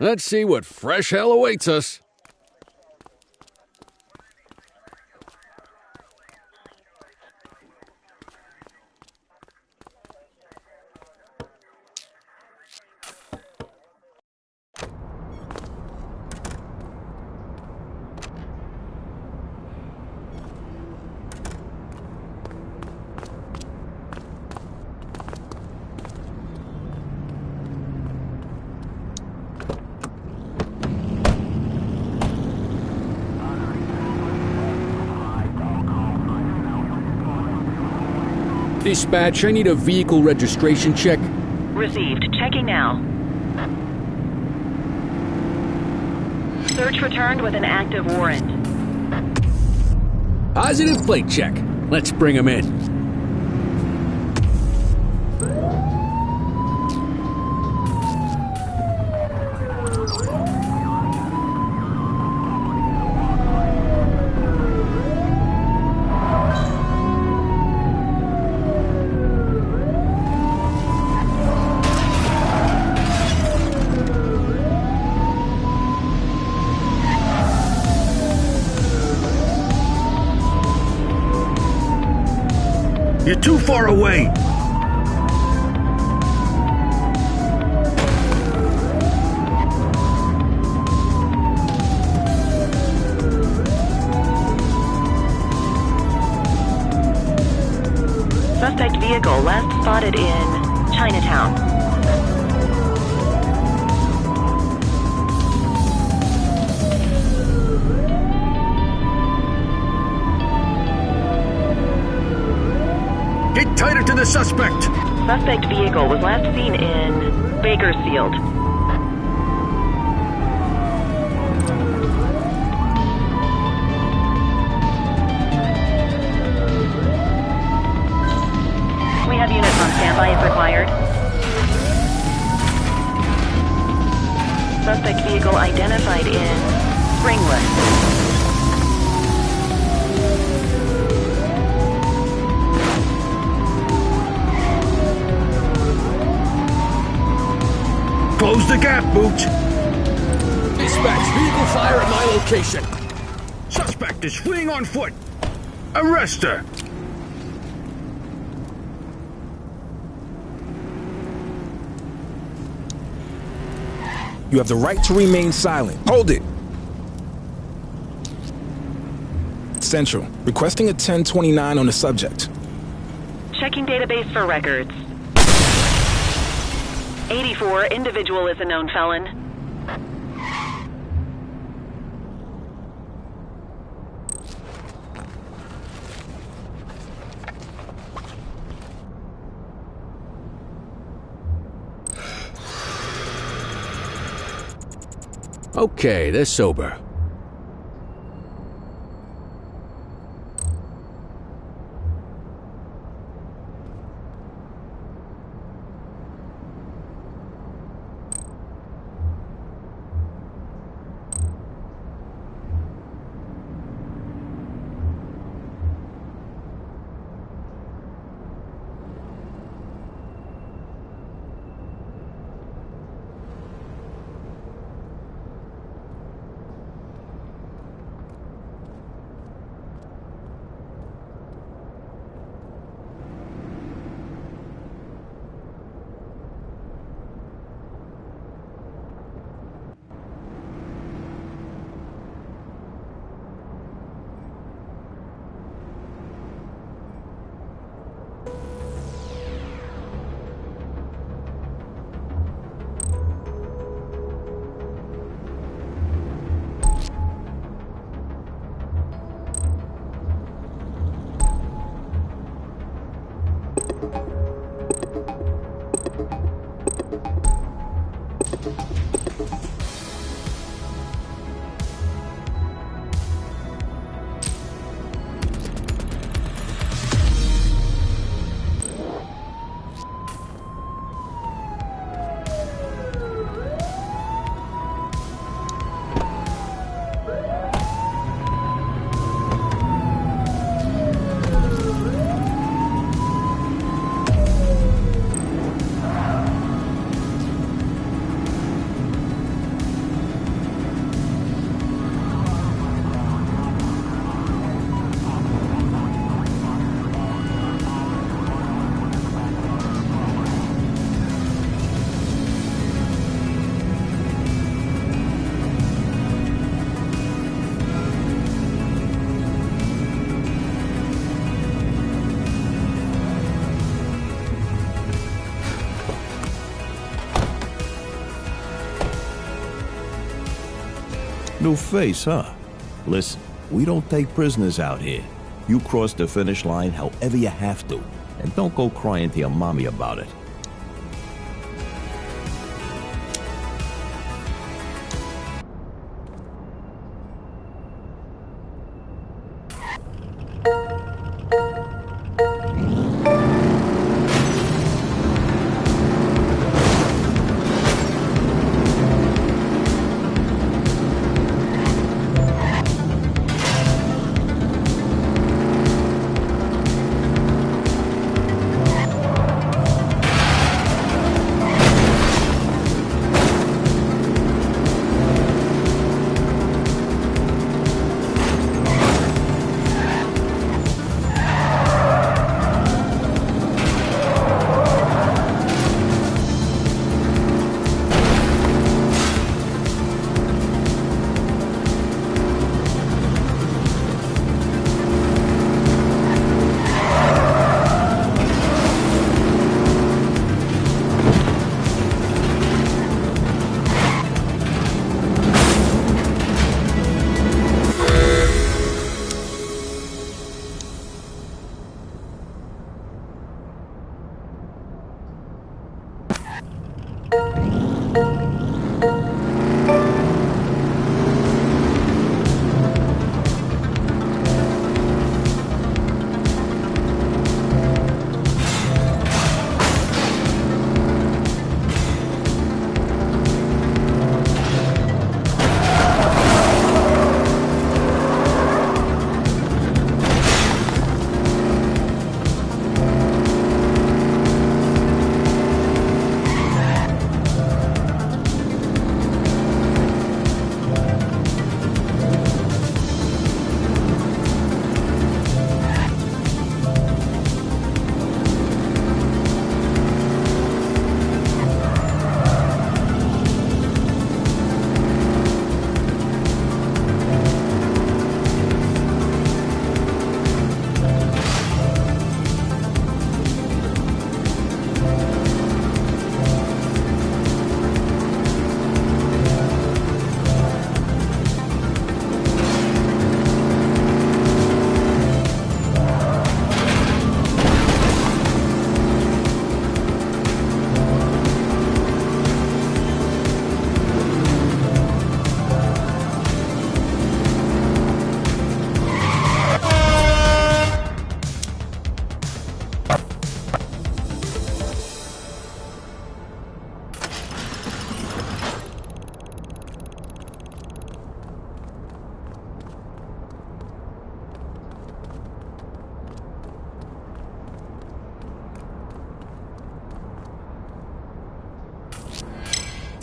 S1: Let's see what fresh hell awaits us. Dispatch, I need a vehicle registration check.
S2: Received. Checking now. Search returned with an active warrant.
S1: Positive plate check. Let's bring him in.
S3: You're too far away.
S2: Suspect vehicle last spotted in Chinatown.
S3: Get tighter to the suspect.
S2: Suspect vehicle was last seen in Bakersfield. We have units on standby if required. Suspect vehicle identified in Springwood.
S3: Close the gap, Boot.
S1: Dispatch, vehicle fire at my location.
S3: Suspect is fleeing on foot. Arrest her.
S4: You have the right to remain silent. Hold it. Central, requesting a 1029 on the subject.
S2: Checking database for records. 84, individual is a known felon.
S1: Okay, they're sober.
S14: New face, huh? Listen, we don't take prisoners out here. You cross the finish line however you have to. And don't go crying to your mommy about it.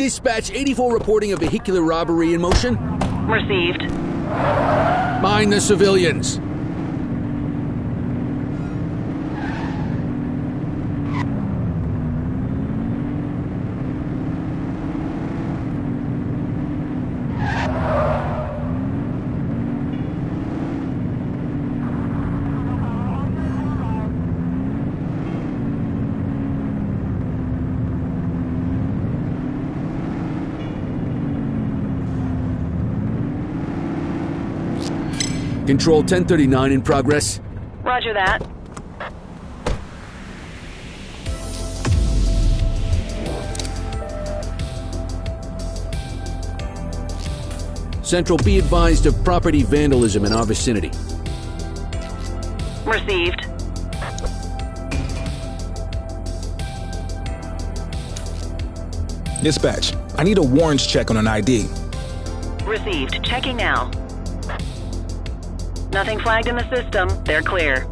S1: Dispatch 84 reporting a vehicular robbery in motion.
S2: Received.
S1: Mind the civilians. Control 1039 in progress.
S2: Roger that.
S1: Central, be advised of property vandalism in our vicinity.
S2: Received.
S4: Dispatch, I need a warrants check on an ID.
S2: Received. Checking now. Nothing flagged in the system. They're clear.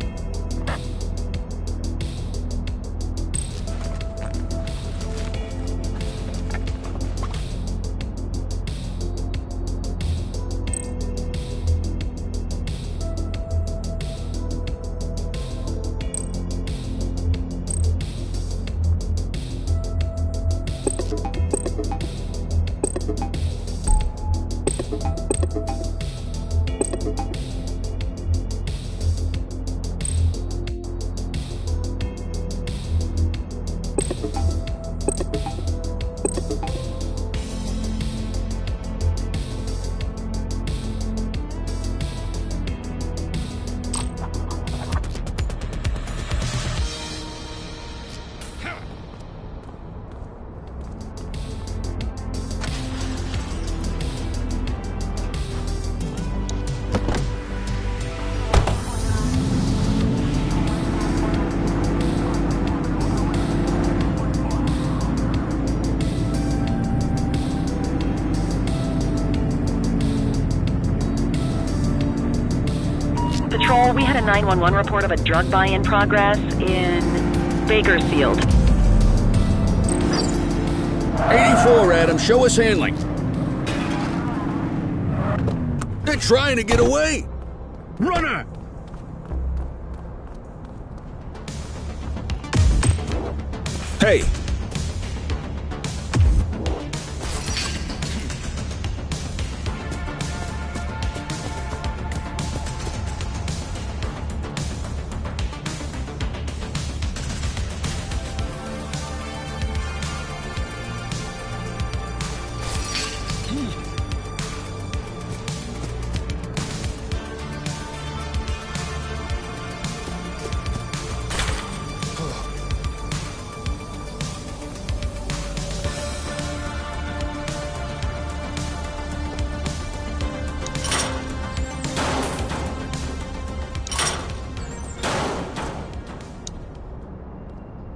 S2: Patrol, we had a 911 report of a drug buy in progress in Bakersfield.
S1: 84, Adam. Show us handling. They're trying to get away.
S3: Runner!
S4: Hey!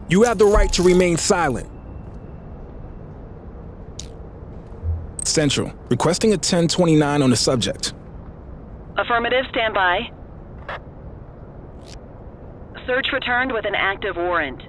S4: You have the right to remain silent. Central, requesting a 1029 on the subject.
S2: Affirmative, stand by. Search returned with an active warrant.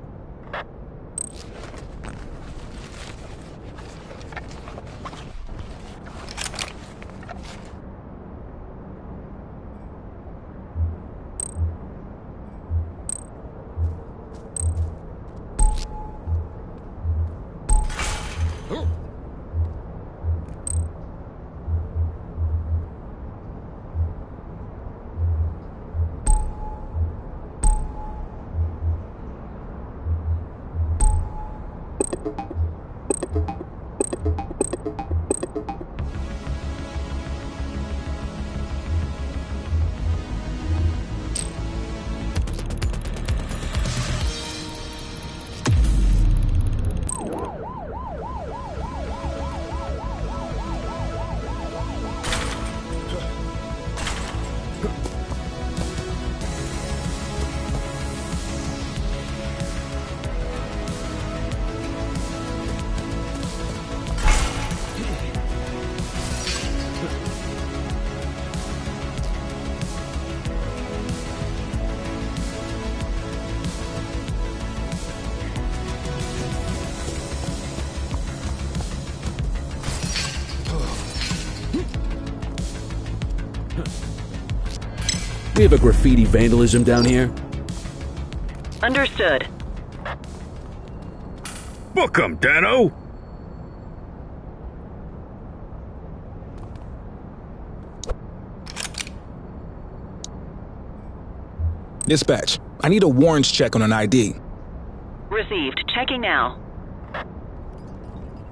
S1: We have a graffiti vandalism down here.
S2: Understood.
S3: Book 'em, Dano!
S4: Dispatch, I need a warrants check on an ID.
S2: Received. Checking now.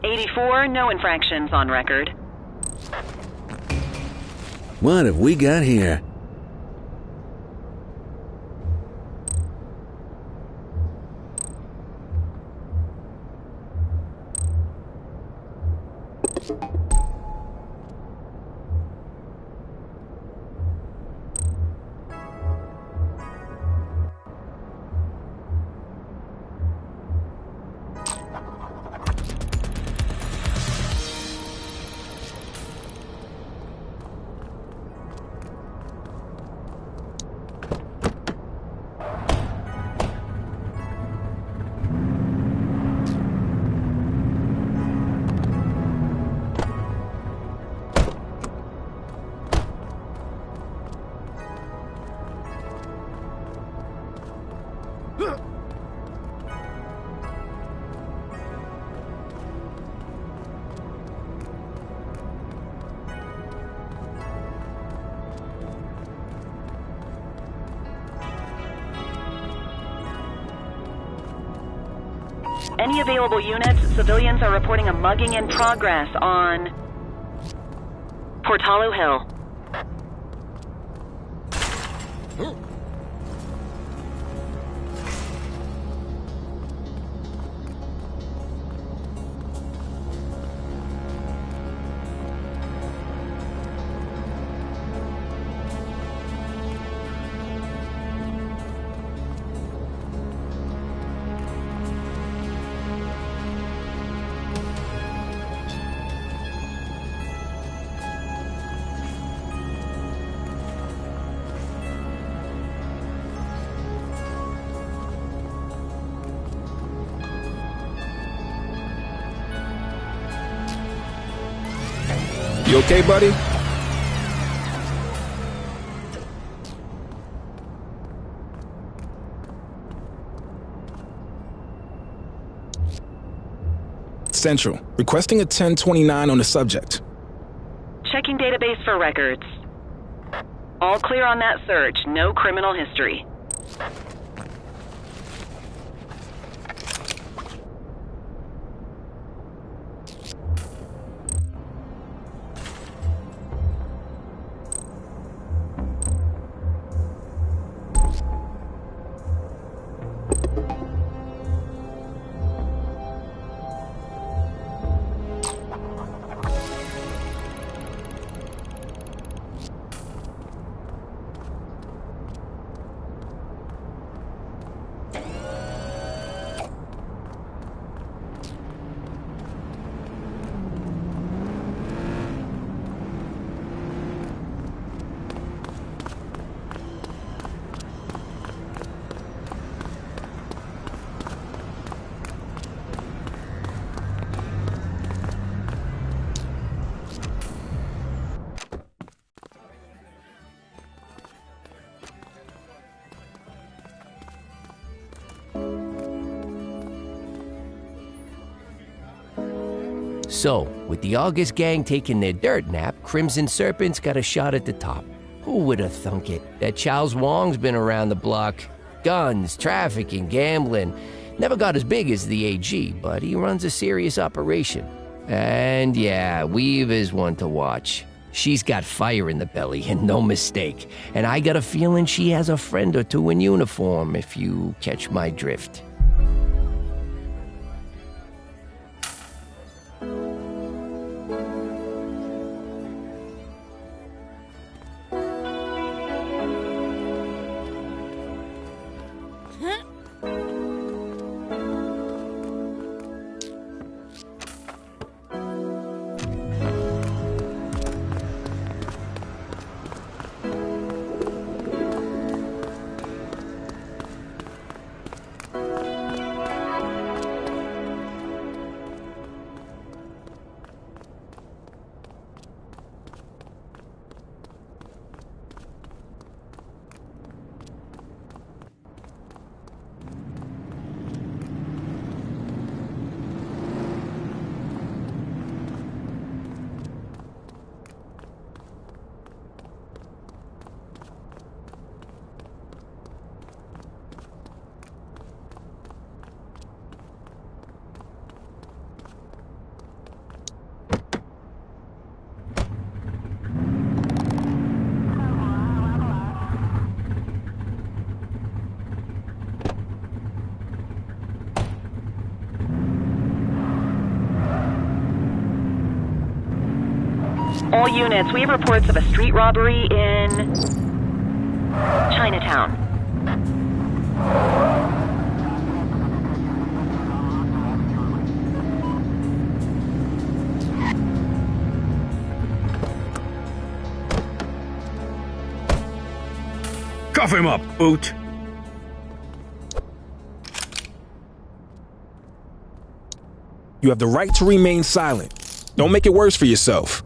S2: 84, no infractions on record.
S1: What have we got here?
S2: Any available units, civilians are reporting a mugging in progress on Portalo Hill.
S4: okay, buddy? Central, requesting a 1029 on the subject.
S2: Checking database for records. All clear on that search. No criminal history.
S8: So, with the August gang taking their dirt nap, Crimson Serpent's got a shot at the top. Who would have thunk it? That Charles Wong's been around the block. Guns, trafficking, gambling. Never got as big as the AG, but he runs a serious operation. And yeah, Weave is one to watch. She's got fire in the belly, and no mistake. And I got a feeling she has a friend or two in uniform, if you catch my drift.
S2: All units, we have reports of a street robbery in Chinatown.
S3: Cuff him up, Boot.
S4: You have the right to remain silent. Don't make it worse for yourself.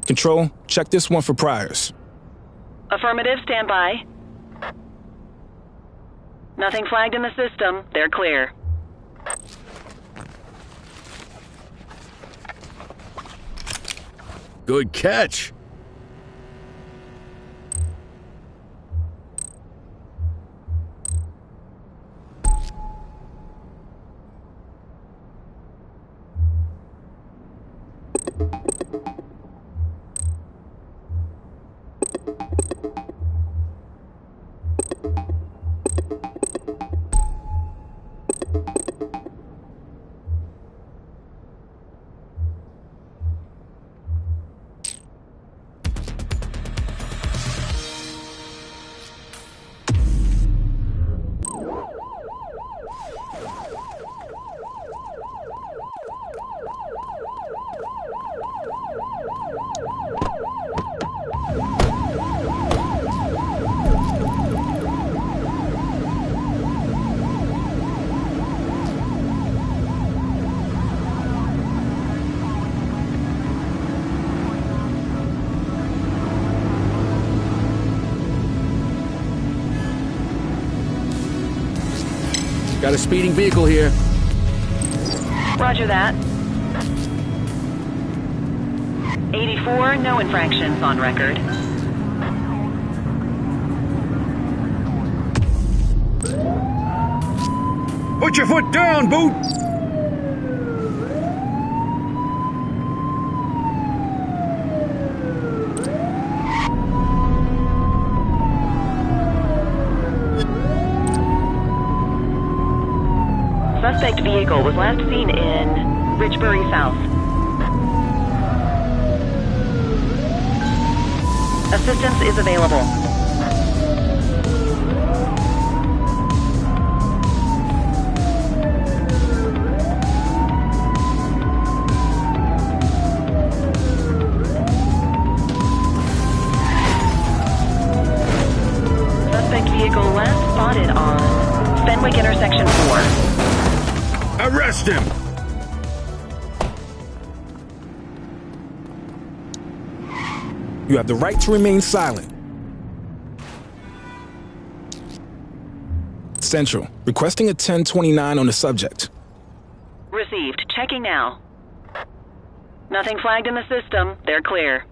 S4: Control, check this one for priors.
S2: Affirmative, stand by. Nothing flagged in the system. They're clear.
S1: Good catch. Got a speeding vehicle here.
S2: Roger that. 84, no infractions on record.
S3: Put your foot down, Boot!
S2: Suspect vehicle was last seen in Richbury South. Assistance is available. Suspect vehicle last spotted on Fenwick Intersection 4.
S3: Arrest him!
S4: You have the right to remain silent. Central, requesting a 1029 on the subject.
S2: Received. Checking now. Nothing flagged in the system. They're clear.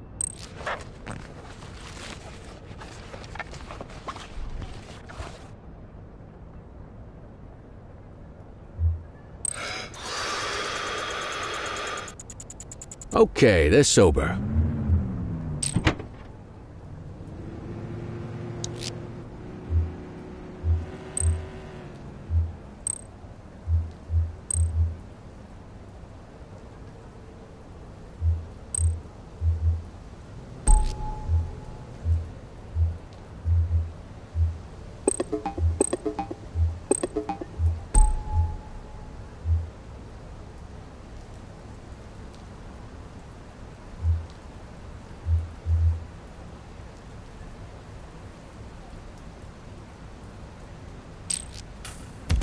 S1: Okay, they're sober.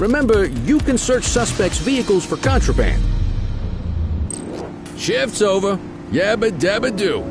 S1: Remember, you can search suspects' vehicles for contraband. Shift's over. Yabba dabba do.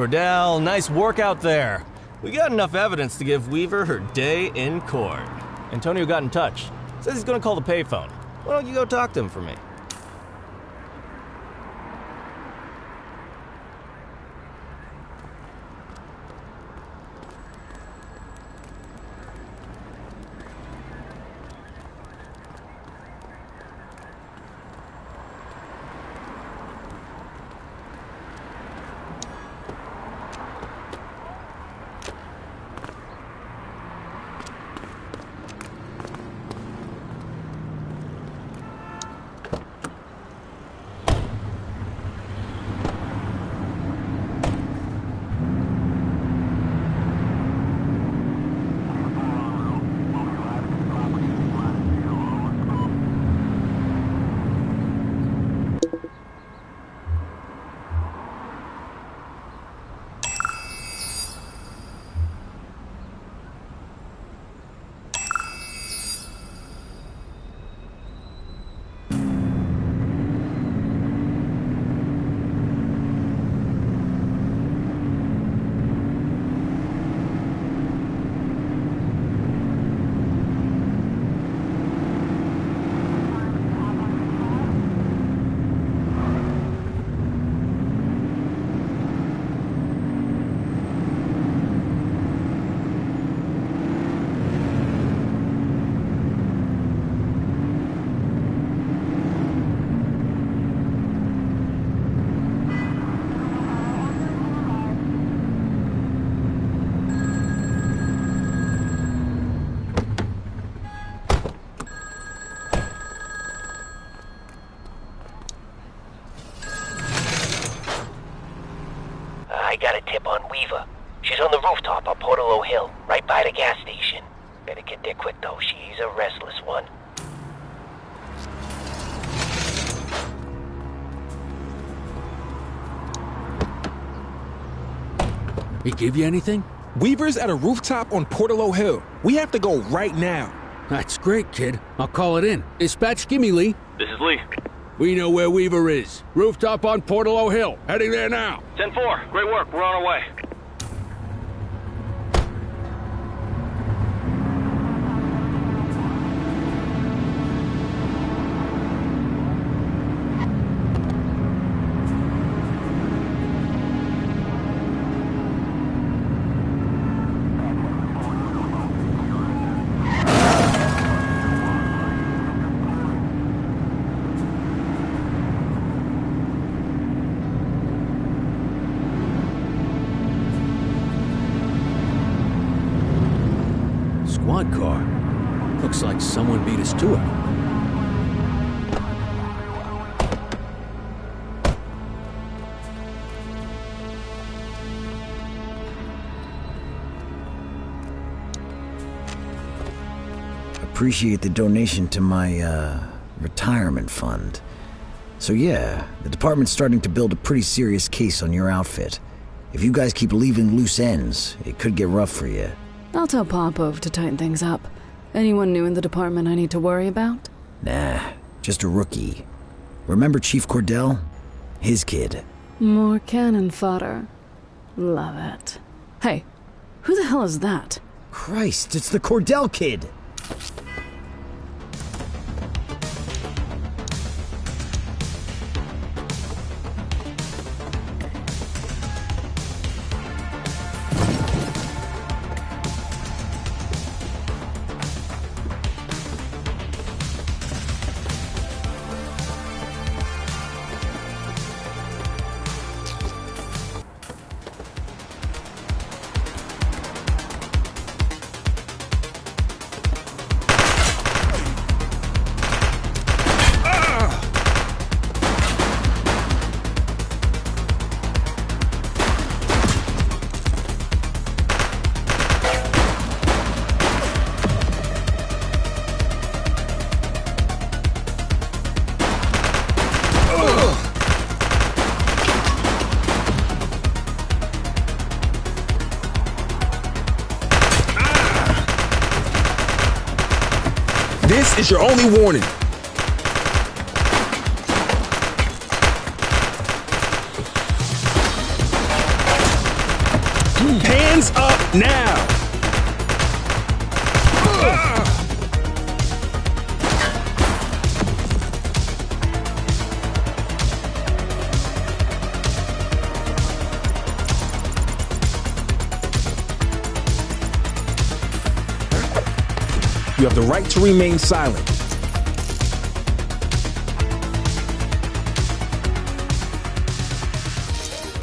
S7: Cordell, nice work out there. We got enough evidence to give Weaver her day in court. Antonio got in touch. Says he's gonna call the payphone. Why don't you go talk to him for me?
S8: I got a tip on Weaver. She's on the rooftop on Portalo Hill, right by the gas station. Better get there quick, though. She's a restless one.
S1: He give you anything?
S4: Weaver's at a rooftop on Portalo Hill. We have to go right now.
S1: That's great, kid. I'll call it in. Dispatch, give me Lee.
S9: This is Lee.
S1: We know where Weaver is. Rooftop on Portalo Hill. Heading there now.
S9: 10-4. Great work. We're on our way.
S1: Squad car. Looks like someone beat us to it.
S15: Appreciate the donation to my, retirement fund. So yeah, the department's starting to build a pretty serious case on your outfit. If you guys keep leaving loose ends, it could get rough for you.
S16: I'll tell Popov to tighten things up. Anyone new in the department I need to worry about?
S15: Nah, just a rookie. Remember Chief Cordell? His kid.
S16: More cannon fodder. Love it. Hey, who the hell is that?
S15: Christ, it's the Cordell kid!
S4: This is your only warning. Hands up now! You have the right to remain silent.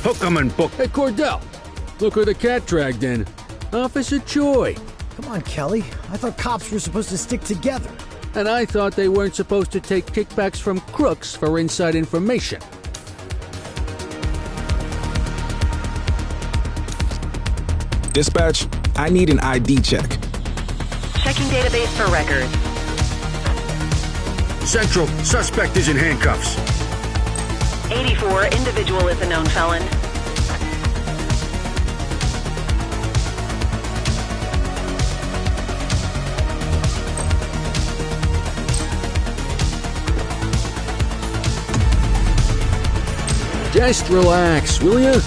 S3: Hook 'em and book.
S1: Hey, Cordell, look who the cat dragged in. Officer Choi.
S15: Come on, Kelly. I thought cops were supposed to stick together.
S1: And I thought they weren't supposed to take kickbacks from crooks for inside information.
S4: Dispatch, I need an ID check.
S2: Checking database for records.
S3: Central, suspect is in handcuffs.
S2: 84, individual is a known felon.
S1: Just relax, will ya?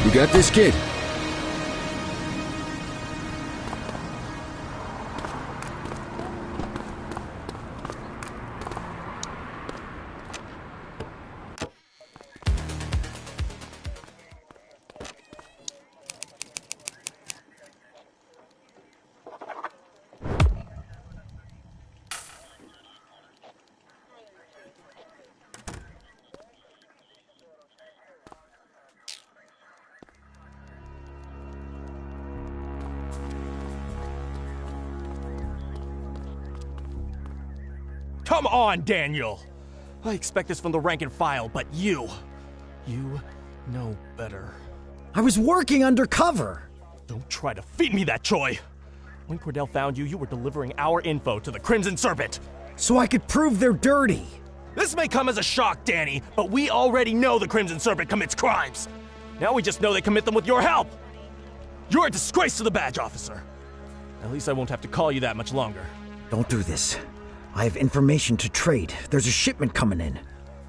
S1: You got this, kid?
S7: Come on, Daniel! I expect this from the rank and file, but you know better.
S15: I was working undercover.
S7: Don't try to feed me that, Choi! When Cordell found you, you were delivering our info to the Crimson Serpent.
S15: So I could prove they're dirty.
S7: This may come as a shock, Danny, but we already know the Crimson Serpent commits crimes. Now we just know they commit them with your help. You're a disgrace to the badge officer. At least I won't have to call you that much longer.
S15: Don't do this. I have information to trade. There's a shipment coming in.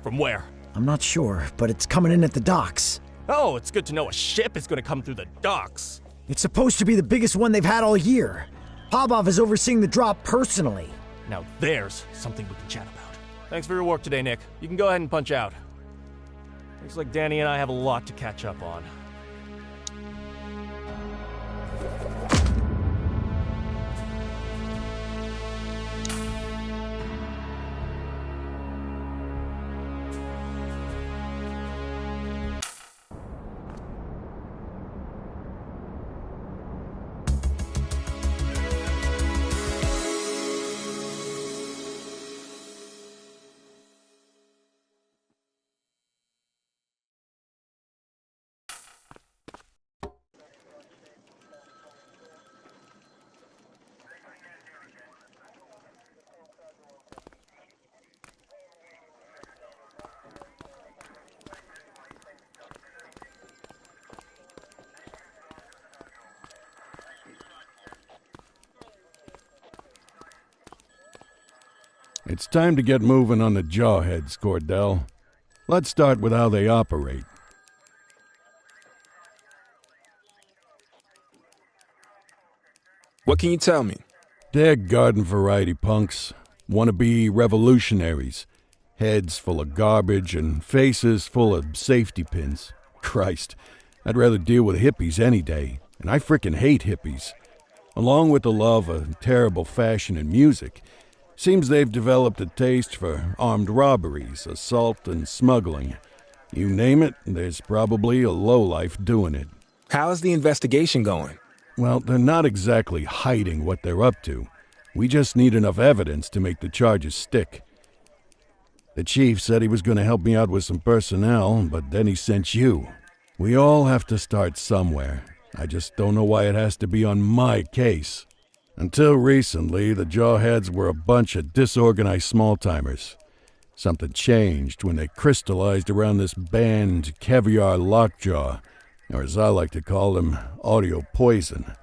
S7: From where?
S15: I'm not sure, but it's coming in at the docks.
S7: Oh, it's good to know a ship is going to come through the docks.
S15: It's supposed to be the biggest one they've had all year. Pavlov is overseeing the drop personally.
S7: Now there's something we can chat about. Thanks for your work today, Nick. You can go ahead and punch out. Looks like Danny and I have a lot to catch up on.
S5: It's time to get moving on the jawheads, Cordell. Let's start with how they operate.
S4: What can you tell me?
S5: They're garden variety punks, wannabe revolutionaries, heads full of garbage and faces full of safety pins. Christ, I'd rather deal with hippies any day, and I frickin' hate hippies. Along with the love of terrible fashion and music, seems they've developed a taste for armed robberies, assault, and smuggling. You name it, there's probably a lowlife doing it.
S4: How's the investigation going?
S5: Well, they're not exactly hiding what they're up to. We just need enough evidence to make the charges stick. The chief said he was going to help me out with some personnel, but then he sent you. We all have to start somewhere. I just don't know why it has to be on my case. Until recently, the Jawheads were a bunch of disorganized small-timers. Something changed when they crystallized around this band Caviar Lockjaw, or as I like to call them, Audio Poison.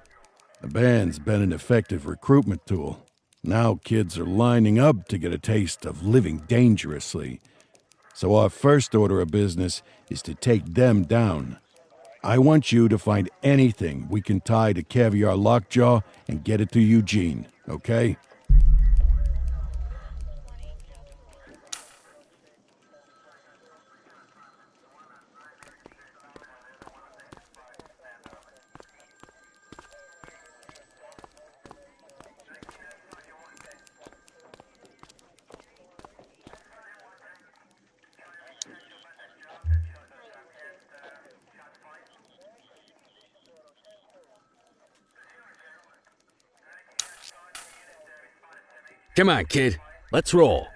S5: The band's been an effective recruitment tool. Now kids are lining up to get a taste of living dangerously. So our first order of business is to take them down. I want you to find anything we can tie to Caviar Lockjaw and get it to Eugene, okay?
S1: Come on, kid. Let's roll.